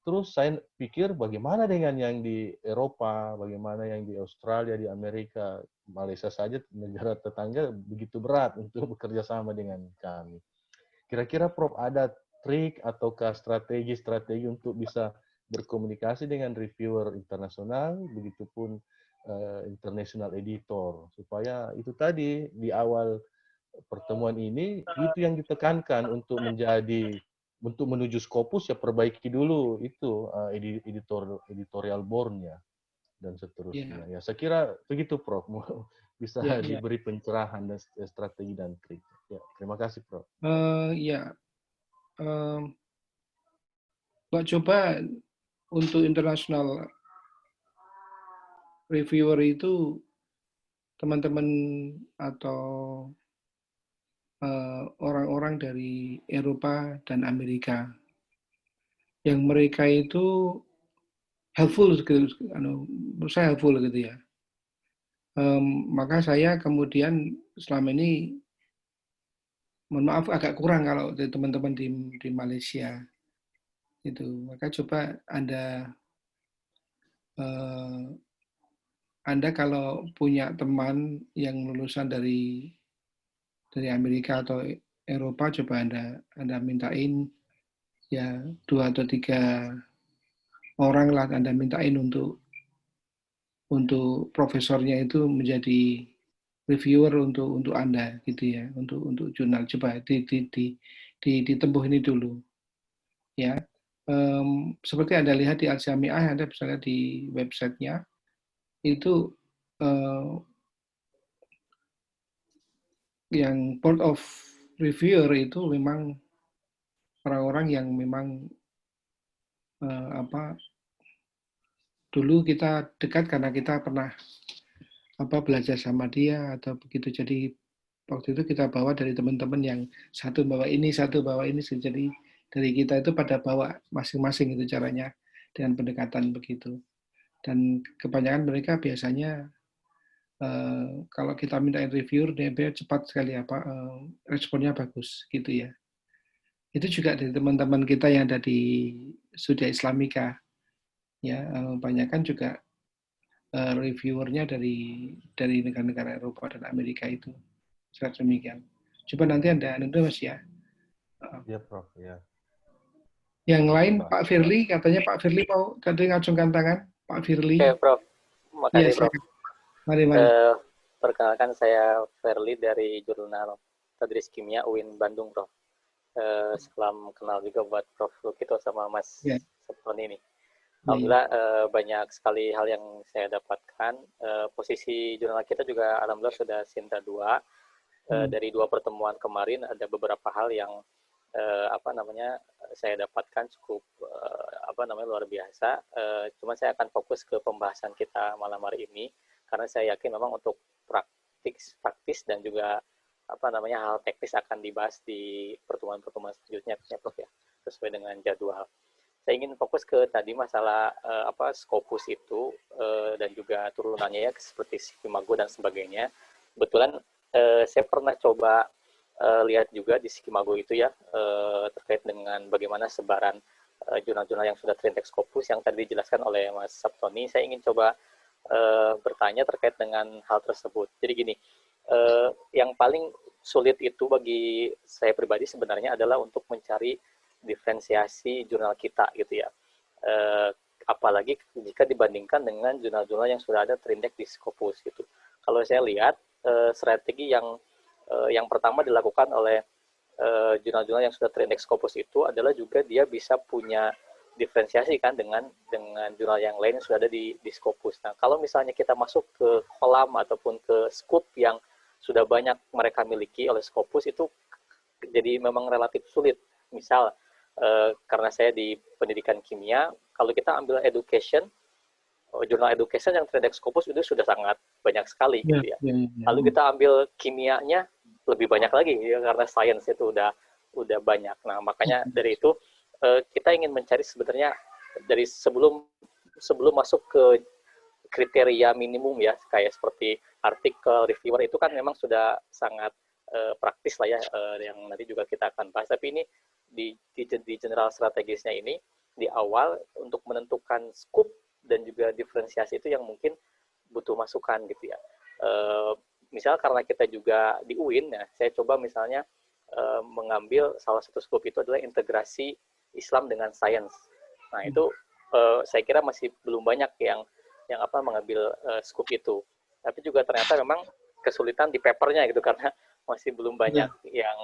Speaker 5: Terus saya pikir bagaimana dengan yang di Eropa, bagaimana yang di Australia, di Amerika, Malaysia saja negara tetangga begitu berat untuk bekerja sama dengan kami. Kira-kira Prof ada trik ataukah strategi-strategi untuk bisa berkomunikasi dengan reviewer internasional, begitupun international editor, supaya itu tadi di awal pertemuan ini itu yang ditekankan untuk menuju Scopus ya perbaiki dulu itu editorial board-nya dan seterusnya. Ya, saya kira begitu Prof. Bisa diberi pencerahan dan strategi dan trik. Ya, terima kasih Prof.
Speaker 2: Coba untuk international reviewer itu teman-teman atau orang-orang dari Eropa dan Amerika yang mereka itu helpful, menurut saya helpful gitu ya. Maka saya kemudian selama ini, mohon maaf agak kurang kalau dari teman-teman di Malaysia itu. Maka coba Anda kalau punya teman yang lulusan dari Amerika atau Eropa, coba Anda mintain ya 2 atau 3 orang lah Anda mintain untuk profesornya itu menjadi reviewer untuk Anda gitu ya, untuk jurnal. Coba ditempuh ini dulu ya. Seperti Anda lihat di Al-Jami'ah, Anda bisa lihat di websitenya itu yang board of reviewer itu memang orang-orang yang memang dulu kita dekat karena kita pernah belajar sama dia atau begitu. Jadi waktu itu kita bawa dari teman-teman yang satu bawa ini, jadi dari kita itu pada bawa masing-masing itu caranya dengan pendekatan begitu. Dan kebanyakan mereka biasanya kalau kita minta reviewer, dia cepat sekali responnya bagus gitu ya. Itu juga dari teman-teman kita yang ada di Studia Islamika ya, kebanyakan juga reviewernya dari negara-negara Eropa dan Amerika itu. Seperti demikian. Coba nanti Anda Mas ya.
Speaker 5: Ya Prof, ya.
Speaker 2: Yang lain Pak Firly, katanya Pak Firly mau tadi ngacungkan tangan. Pak Firly.
Speaker 6: Oke, Prof. Makasih, Prof.
Speaker 2: Mari.
Speaker 6: Perkenalkan saya Firly dari Jurnal Tadris Kimia UIN Bandung, Prof. Salam kenal juga buat Prof. Lukito sama Mas Septoni ini. Alhamdulillah banyak sekali hal yang saya dapatkan. Posisi jurnal kita juga alhamdulillah sudah Sinta 2. Dari 2 pertemuan kemarin ada beberapa hal yang saya dapatkan cukup luar biasa. Cuma saya akan fokus ke pembahasan kita malam hari ini karena saya yakin memang untuk praktis dan juga hal teknis akan dibahas di pertemuan-pertemuan selanjutnya ya Prof ya, sesuai dengan jadwal. Saya ingin fokus ke tadi masalah Scopus itu dan juga turunannya ya seperti Skimago dan sebagainya. Kebetulan saya pernah coba lihat juga di Skimago itu ya terkait dengan bagaimana sebaran jurnal-jurnal yang sudah terindeks Scopus yang tadi dijelaskan oleh Mas Saptoni. Saya ingin coba bertanya terkait dengan hal tersebut. Jadi gini, yang paling sulit itu bagi saya pribadi sebenarnya adalah untuk mencari diferensiasi jurnal kita gitu ya. Apalagi jika dibandingkan dengan jurnal-jurnal yang sudah ada terindeks di Scopus gitu. Kalau saya lihat strategi yang pertama dilakukan oleh jurnal-jurnal yang sudah terindeks Scopus itu adalah juga dia bisa punya diferensiasi kan dengan jurnal yang lain yang sudah ada di Scopus. Nah, kalau misalnya kita masuk ke kolam ataupun ke scoop yang sudah banyak mereka miliki oleh Scopus itu jadi memang relatif sulit. Misal karena saya di pendidikan kimia, kalau kita ambil education, jurnal education yang terindeks Scopus itu sudah sangat banyak sekali gitu ya. Lalu kita ambil kimianya lebih banyak lagi ya, karena science itu udah banyak. Nah, makanya dari itu kita ingin mencari sebenarnya dari sebelum masuk ke kriteria minimum ya, kayak seperti artikel, reviewer itu kan memang sudah sangat praktis lah ya, yang nanti juga kita akan bahas. Tapi ini di general strategisnya ini di awal untuk menentukan scope dan juga diferensiasi itu yang mungkin butuh masukan gitu ya. Misal karena kita juga di UIN, ya, saya coba misalnya mengambil salah satu scope itu adalah integrasi Islam dengan sains. Nah itu saya kira masih belum banyak yang mengambil scope itu. Tapi juga ternyata memang kesulitan di papernya gitu karena masih belum banyak yang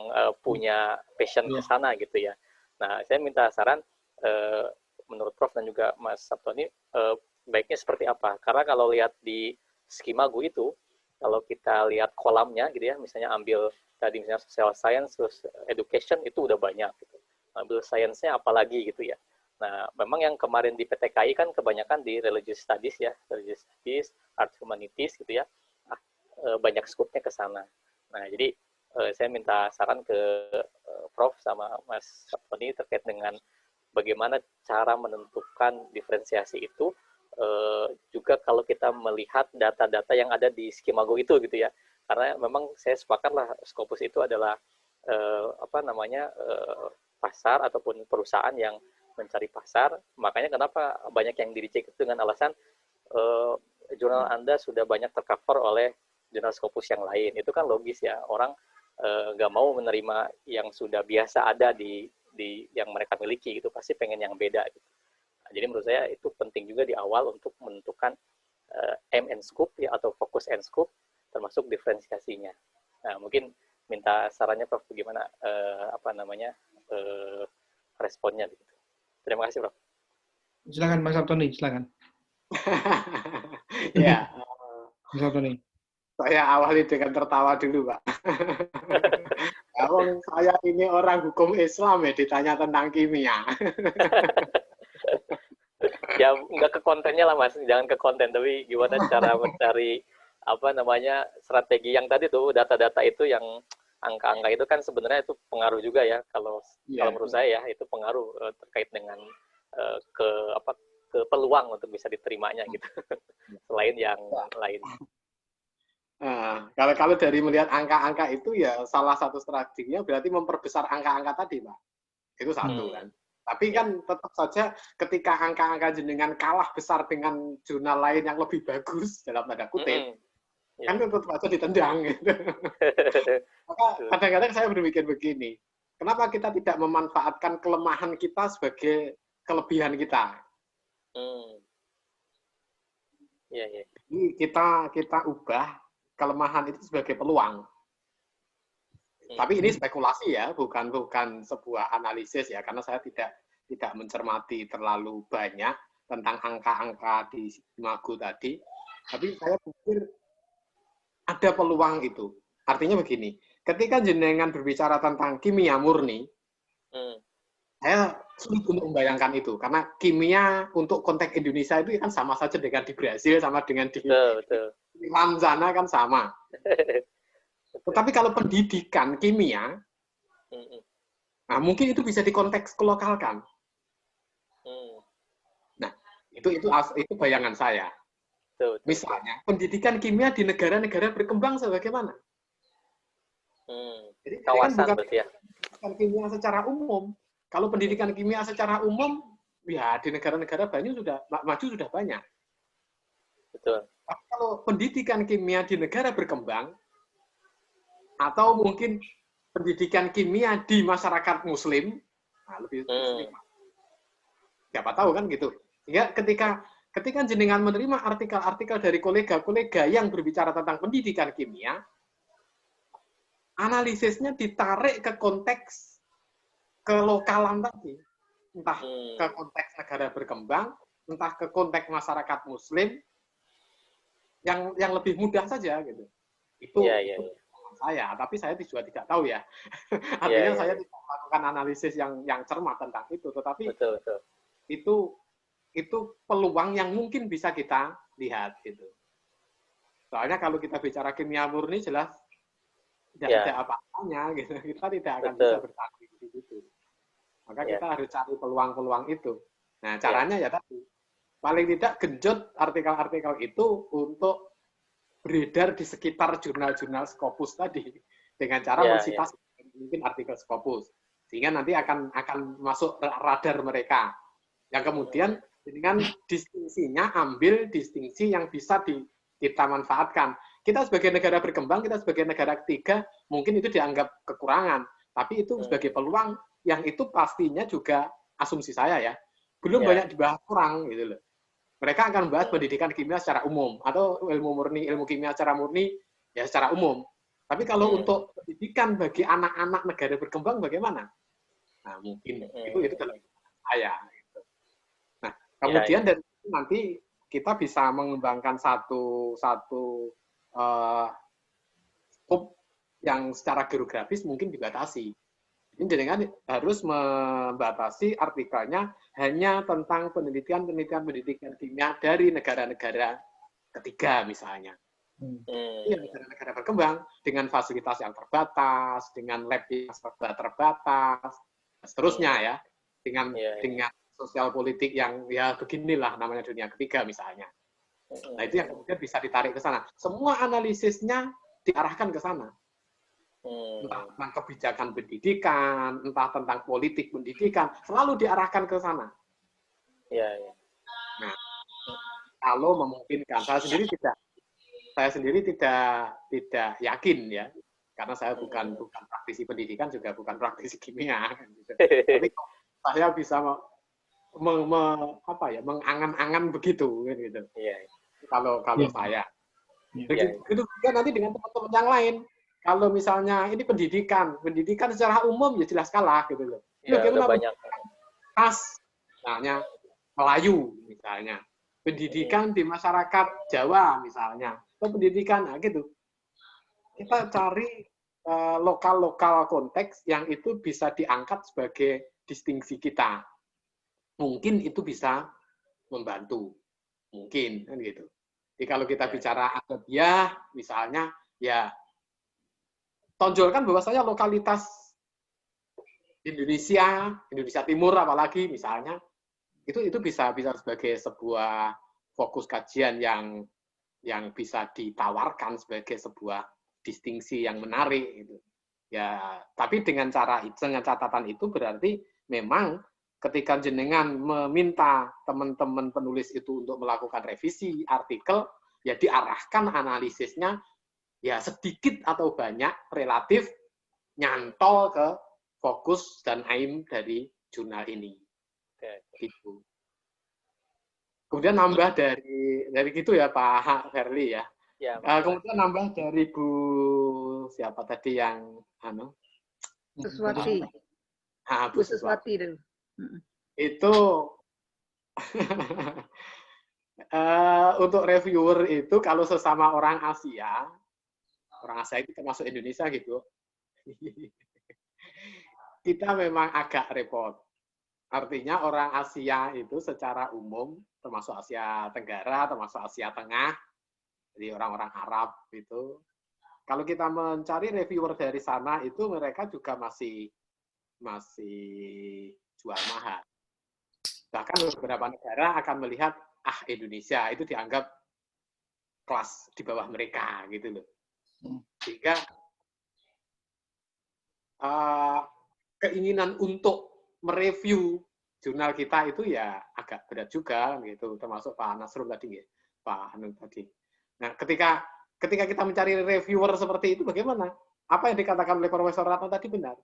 Speaker 6: punya passion ke sana gitu ya. Nah saya minta saran menurut Prof dan juga Mas Sabtoni baiknya seperti apa? Karena kalau lihat di Skimago itu, kalau kita lihat kolamnya gitu ya, misalnya ambil tadi misalnya social science, terus education itu udah banyak gitu. Ambil sainsnya apalagi gitu ya. Nah, memang yang kemarin di PTKI kan kebanyakan di religious studies ya, religious studies, art humanities gitu ya. Banyak scope-nya ke sana. Nah, jadi saya minta saran ke Prof sama Mas Sabtoni terkait dengan bagaimana cara menentukan diferensiasi itu, juga kalau kita melihat data-data yang ada di Skimago itu gitu ya, karena memang saya sepakatlah Scopus itu adalah pasar ataupun perusahaan yang mencari pasar, makanya kenapa banyak yang di reject dengan alasan jurnal Anda sudah banyak tercover oleh jurnal Scopus yang lain. Itu kan logis ya, orang nggak mau menerima yang sudah biasa ada di yang mereka miliki gitu, pasti pengen yang beda gitu. Nah, jadi menurut saya itu penting juga di awal untuk menentukan aim and scope ya, atau fokus and scope termasuk diferensiasinya. Nah, mungkin minta sarannya Prof bagaimana responnya gitu. Terima kasih Prof.
Speaker 2: Silakan Mas Sabtoni, silakan.
Speaker 1: Ya,
Speaker 2: Mas Sabtoni.
Speaker 1: saya awali dengan tertawa dulu, Pak. Saya ini orang hukum Islam ya, ditanya tentang kimia.
Speaker 6: Ya nggak ke kontennya lah Mas, jangan ke konten, tapi gimana cara mencari strategi yang tadi tuh, data-data itu yang angka-angka itu kan sebenarnya itu pengaruh juga ya, kalau menurut saya ya itu pengaruh terkait dengan ke peluang untuk bisa diterimanya gitu. Selain yang lain.
Speaker 1: Kalau dari melihat angka-angka itu ya salah satu strateginya berarti memperbesar angka-angka tadi, Pak. Itu satu kan. Tapi kan tetap saja ketika angka-angka jenengan kalah besar dengan jurnal lain yang lebih bagus dalam tanda kutip, kan tetap saja ditendang gitu. Maka kadang-kadang saya berpikir begini, kenapa kita tidak memanfaatkan kelemahan kita sebagai kelebihan kita? Jadi kita ubah kelemahan itu sebagai peluang. Tapi ini spekulasi ya, bukan sebuah analisis ya, karena saya tidak mencermati terlalu banyak tentang angka-angka di Skimago tadi. Tapi saya pikir ada peluang itu. Artinya begini, ketika jenengan berbicara tentang kimia murni, saya sulit untuk membayangkan itu, karena kimia untuk konteks Indonesia itu kan sama saja dengan di Brasil, sama dengan di Lanzana kan sama. Tetapi kalau pendidikan kimia, nah mungkin itu bisa dikonteks lokalkan. Nah, itu bayangan saya. Misalnya, pendidikan kimia di negara-negara berkembang sebagaimana? Jadi
Speaker 6: kawasan
Speaker 1: kan
Speaker 6: berarti ya.
Speaker 1: Pendidikan kimia secara umum. Kalau pendidikan kimia secara umum, ya di negara-negara maju sudah banyak.
Speaker 6: Betul.
Speaker 1: Tapi kalau pendidikan kimia di negara berkembang, atau mungkin pendidikan kimia di masyarakat Muslim, nah lebih Muslim. Siapa tahu kan gitu. Sehingga ketika jenengan menerima artikel-artikel dari kolega-kolega yang berbicara tentang pendidikan kimia, analisisnya ditarik ke konteks kelokalan tadi. Entah ke konteks negara berkembang, entah ke konteks masyarakat Muslim, yang lebih mudah saja gitu. Itu saya, tapi saya juga tidak tahu ya. Artinya saya tidak melakukan analisis yang cermat tentang itu, tetapi
Speaker 6: betul.
Speaker 1: Itu peluang yang mungkin bisa kita lihat gitu. Soalnya kalau kita bicara kimia murni jelas tidak ada apa-apanya gitu. Kita tidak akan bisa bertanding di situ. Maka kita harus cari peluang-peluang itu. Nah, caranya ya tadi paling tidak genjot artikel-artikel itu untuk beredar di sekitar jurnal-jurnal Scopus tadi dengan cara mensitas mungkin artikel Scopus, sehingga nanti akan masuk radar mereka. Yang kemudian dengan distingsinya ambil distingsi yang bisa kita manfaatkan. Kita sebagai negara berkembang, kita sebagai negara ketiga, mungkin itu dianggap kekurangan. Tapi itu sebagai peluang yang itu pastinya juga asumsi saya ya, belum banyak dibahas orang gitu loh. Mereka akan membahas pendidikan kimia secara umum atau ilmu kimia secara murni ya secara umum. Tapi kalau untuk pendidikan bagi anak-anak negara berkembang bagaimana? Nah, mungkin itu dalam saya. Gitu. Nah, kemudian dari itu nanti kita bisa mengembangkan satu skop yang secara geografis mungkin dibatasi. Jadi harus membatasi artikelnya hanya tentang pendidikan kimia dari negara-negara ketiga misalnya. Yang negara-negara berkembang dengan fasilitas yang terbatas, dengan lab yang terbatas, seterusnya ya, dengan sosial politik yang ya beginilah namanya dunia ketiga misalnya. Nah itu yang kemudian bisa ditarik ke sana. Semua analisisnya diarahkan ke sana. Entah tentang kebijakan pendidikan, entah tentang politik pendidikan, selalu diarahkan ke sana. Nah, kalau memungkinkan, saya sendiri tidak yakin ya, karena saya bukan praktisi pendidikan, juga bukan praktisi kimia. Gitu. Tapi saya bisa mengangan-angan begitu, gitu. Kalau saya, begitu juga nanti dengan teman-teman yang lain. Kalau misalnya ini pendidikan secara umum ya jelas kalah gitu loh. Bagaimana banyak misalnya Melayu misalnya, pendidikan di masyarakat Jawa misalnya, atau pendidikan gitu. Kita cari lokal konteks yang itu bisa diangkat sebagai distingsi kita. Mungkin itu bisa membantu. Mungkin kan gitu. Jadi kalau kita bicara adabiah misalnya ya tonjolkan bahwasanya lokalitas Indonesia Timur apalagi misalnya itu bisa sebagai sebuah fokus kajian yang bisa ditawarkan sebagai sebuah distingsi yang menarik gitu. Ya, tapi dengan catatan itu berarti memang ketika jenengan meminta teman-teman penulis itu untuk melakukan revisi artikel, ya diarahkan analisisnya ya sedikit atau banyak relatif nyantol ke fokus dan aim dari jurnal ini. Gitu. Kemudian nambah dari gitu ya Pak Verly ya. Kemudian nambah dari Bu siapa tadi yang
Speaker 4: Suswati.
Speaker 1: Bu Suswati
Speaker 4: dulu.
Speaker 1: Itu untuk reviewer itu kalau sesama orang Asia itu termasuk Indonesia gitu, kita memang agak repot. Artinya orang Asia itu secara umum, termasuk Asia Tenggara, termasuk Asia Tengah, jadi orang-orang Arab itu, kalau kita mencari reviewer dari sana itu mereka juga masih jual mahal. Bahkan beberapa negara akan melihat Indonesia itu dianggap kelas di bawah mereka gitu loh. Sehingga keinginan untuk mereview jurnal kita itu ya agak berat juga gitu, termasuk Pak Nasrul tadi ya, Pak Hanung tadi. Nah, ketika kita mencari reviewer seperti itu bagaimana? Apa yang dikatakan oleh Profesor Ratno tadi benar.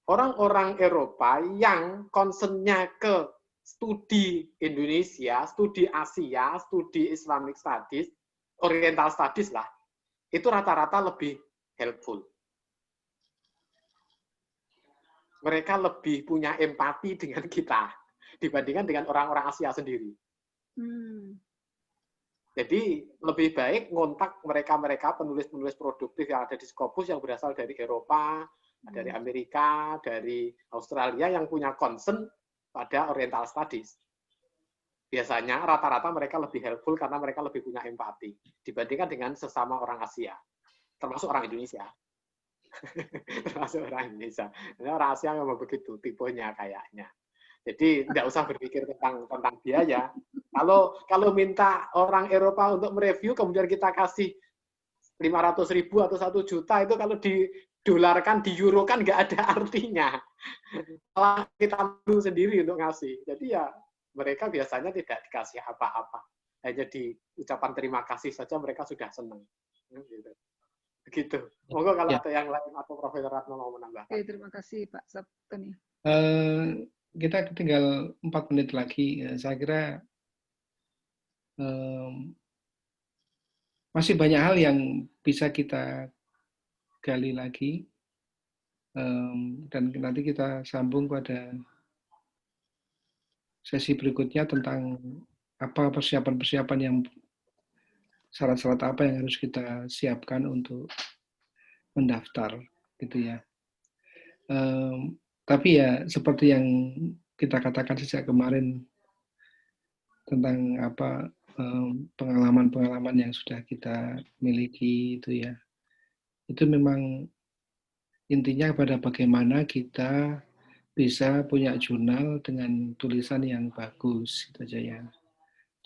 Speaker 1: Orang-orang Eropa yang concern-nya ke studi Indonesia, studi Asia, studi Islamic Studies, Oriental Studies lah, itu rata-rata lebih helpful. Mereka lebih punya empati dengan kita dibandingkan dengan orang-orang Asia sendiri. Jadi lebih baik ngontak mereka penulis-penulis produktif yang ada di Scopus yang berasal dari Eropa, dari Amerika, dari Australia yang punya concern pada Oriental Studies. Biasanya rata-rata mereka lebih helpful karena mereka lebih punya empati dibandingkan dengan sesama orang Asia, termasuk orang Indonesia. Termasuk orang Indonesia. Nah, orang Asia memang begitu tipenya kayaknya. Jadi tidak usah berpikir tentang biaya. Kalau minta orang Eropa untuk mereview kemudian kita kasih 500.000 atau 1 juta itu kalau dolarkan, di euro kan nggak ada artinya. Malah kita perlu sendiri untuk ngasih. Jadi ya mereka biasanya tidak dikasih apa-apa. Hanya di ucapan terima kasih saja mereka sudah senang. Gitu. Begitu. Monggo kalau
Speaker 2: Ya.
Speaker 1: ada yang lain atau Profesor Ratno mau menambahkan.
Speaker 4: Oke, terima kasih Pak Sabtoni.
Speaker 2: Kita tinggal 4 menit lagi. Saya kira masih banyak hal yang bisa kita gali lagi. Dan nanti kita sambung pada sesi berikutnya tentang apa persiapan-persiapan yang syarat-syarat apa yang harus kita siapkan untuk mendaftar, gitu ya. Tapi ya seperti yang kita katakan sejak kemarin tentang apa pengalaman-pengalaman yang sudah kita miliki itu ya, itu memang intinya pada bagaimana kita bisa punya jurnal dengan tulisan yang bagus, gitu aja ya.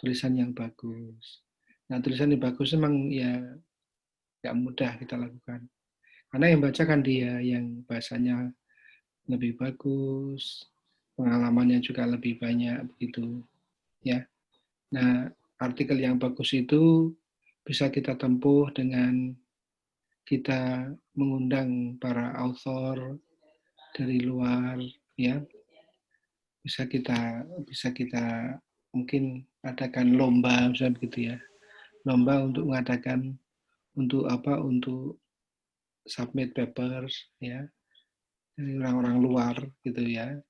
Speaker 2: Tulisan yang bagus. Nah, tulisan yang bagus memang ya nggak mudah kita lakukan. Karena yang baca kan dia yang bahasanya lebih bagus, pengalamannya juga lebih banyak begitu, ya. Nah, artikel yang bagus itu bisa kita tempuh dengan kita mengundang para author dari luar, ya. Bisa kita mungkin adakan lomba misalnya begitu ya. Lomba untuk mengadakan untuk submit papers ya dari orang-orang luar gitu ya.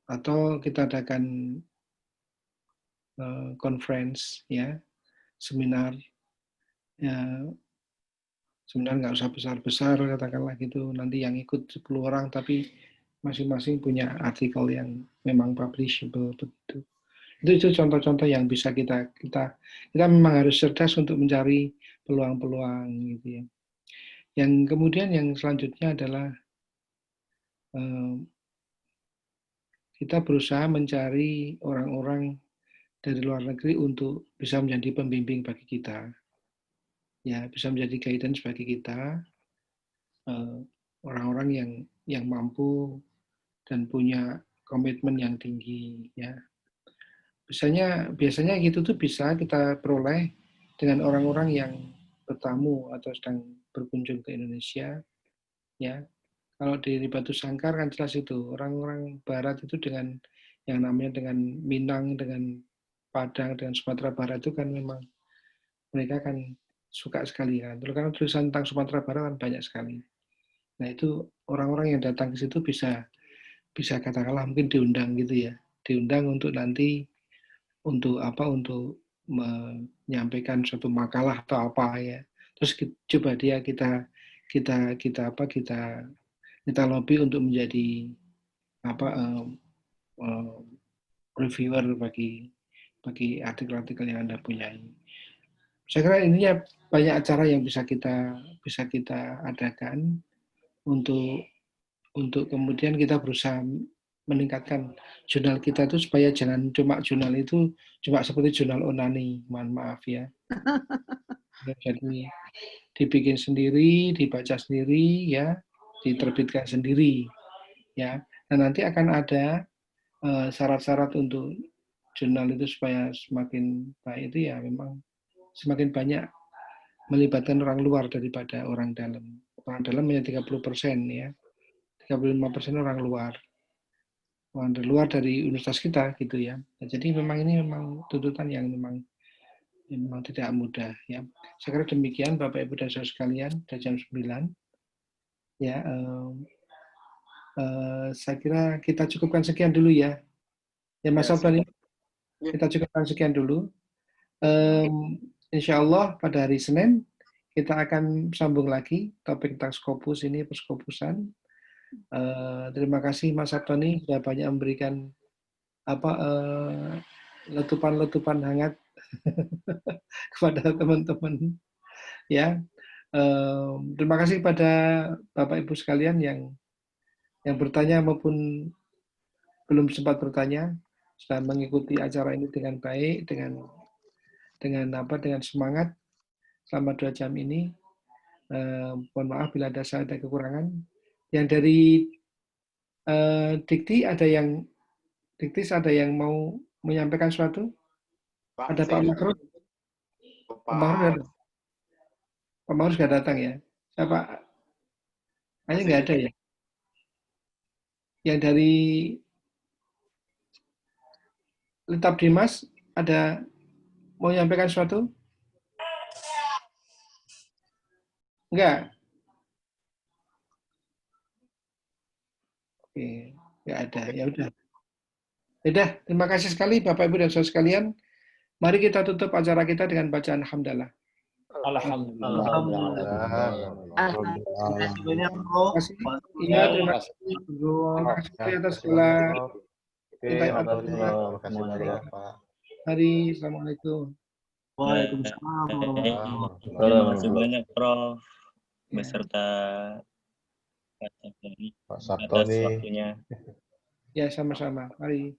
Speaker 2: Atau kita adakan conference ya, seminar ya, seminar nggak usah besar-besar katakanlah gitu, nanti yang ikut 10 orang tapi masing-masing punya artikel yang memang publishable begitu. Itu contoh-contoh yang bisa kita memang harus cerdas untuk mencari peluang-peluang gitu ya. Yang kemudian yang selanjutnya adalah kita berusaha mencari orang-orang dari luar negeri untuk bisa menjadi pembimbing bagi kita. Ya, bisa menjadi guidance bagi kita, orang-orang yang mampu dan punya komitmen yang tinggi. Ya, biasanya gitu tuh bisa kita peroleh dengan orang-orang yang bertamu atau sedang berkunjung ke Indonesia. Ya, kalau di Batu Sangkar kan jelas itu orang-orang Barat itu dengan yang namanya dengan Minang, dengan Padang, dengan Sumatera Barat itu kan memang mereka kan suka sekali kan. Karena tulisan tentang Sumatera Barat kan banyak sekali. Nah itu orang-orang yang datang ke situ bisa katakanlah mungkin diundang gitu ya, diundang untuk nanti untuk menyampaikan suatu makalah atau apa ya. Terus coba dia kita lobby untuk menjadi reviewer bagi artikel-artikel yang Anda punyai. Saya kira ini ya banyak acara yang bisa kita adakan untuk kemudian kita berusaha meningkatkan jurnal kita itu supaya jangan cuma jurnal itu cuma seperti jurnal onani, mohon maaf ya. Jadi dibikin sendiri, dibaca sendiri ya, diterbitkan sendiri ya. Dan nanti akan ada syarat-syarat untuk jurnal itu supaya semakin baik itu ya memang semakin banyak melibatkan orang luar daripada orang dalam. Orang dalam hanya 30% ya. 35% orang luar. Orang luar dari universitas kita gitu ya. Nah, jadi memang ini memang tuntutan yang memang tidak mudah ya. Saya kira demikian Bapak Ibu dan Saudara sekalian, sudah jam 9. Ya, saya kira kita cukupkan sekian dulu ya. Ya Mas Sabtoni, kita cukupkan sekian dulu. Insya Allah pada hari Senin kita akan sambung lagi topik tentang Scopus ini, perskopusan. Terima kasih Mas Sabtoni sudah banyak memberikan letupan-letupan hangat kepada teman-teman. Ya, terima kasih kepada Bapak Ibu sekalian yang bertanya maupun belum sempat bertanya, sudah mengikuti acara ini dengan baik, dengan semangat selama 2 jam ini. Mohon maaf bila ada salah ada kekurangan. Yang dari Dikti ada yang mau menyampaikan sesuatu? Ada Pak Makro? Pak Makro sudah datang ya? Siapa? Kayaknya nggak ada ya? Yang dari Letap Dimas ada mau menyampaikan sesuatu? Enggak? Oke, nggak ada. Ya udah. Yaudah, terima kasih sekali Bapak Ibu dan Saudara sekalian. Mari kita tutup acara kita dengan bacaan hamdalah.
Speaker 3: Alhamdulillah.
Speaker 2: Terima kasih. Iya, terima kasih. Terima kasih atas segala
Speaker 5: Terima kasih banyak, Pak.
Speaker 2: hari. Assalamualaikum.
Speaker 7: Waalaikumsalam
Speaker 8: Terima kasih banyak Prof. Beserta Pak Sabtoni
Speaker 5: Pak
Speaker 8: atas
Speaker 5: Sabtoni.
Speaker 8: waktunya.
Speaker 2: Ya, sama-sama. Mari.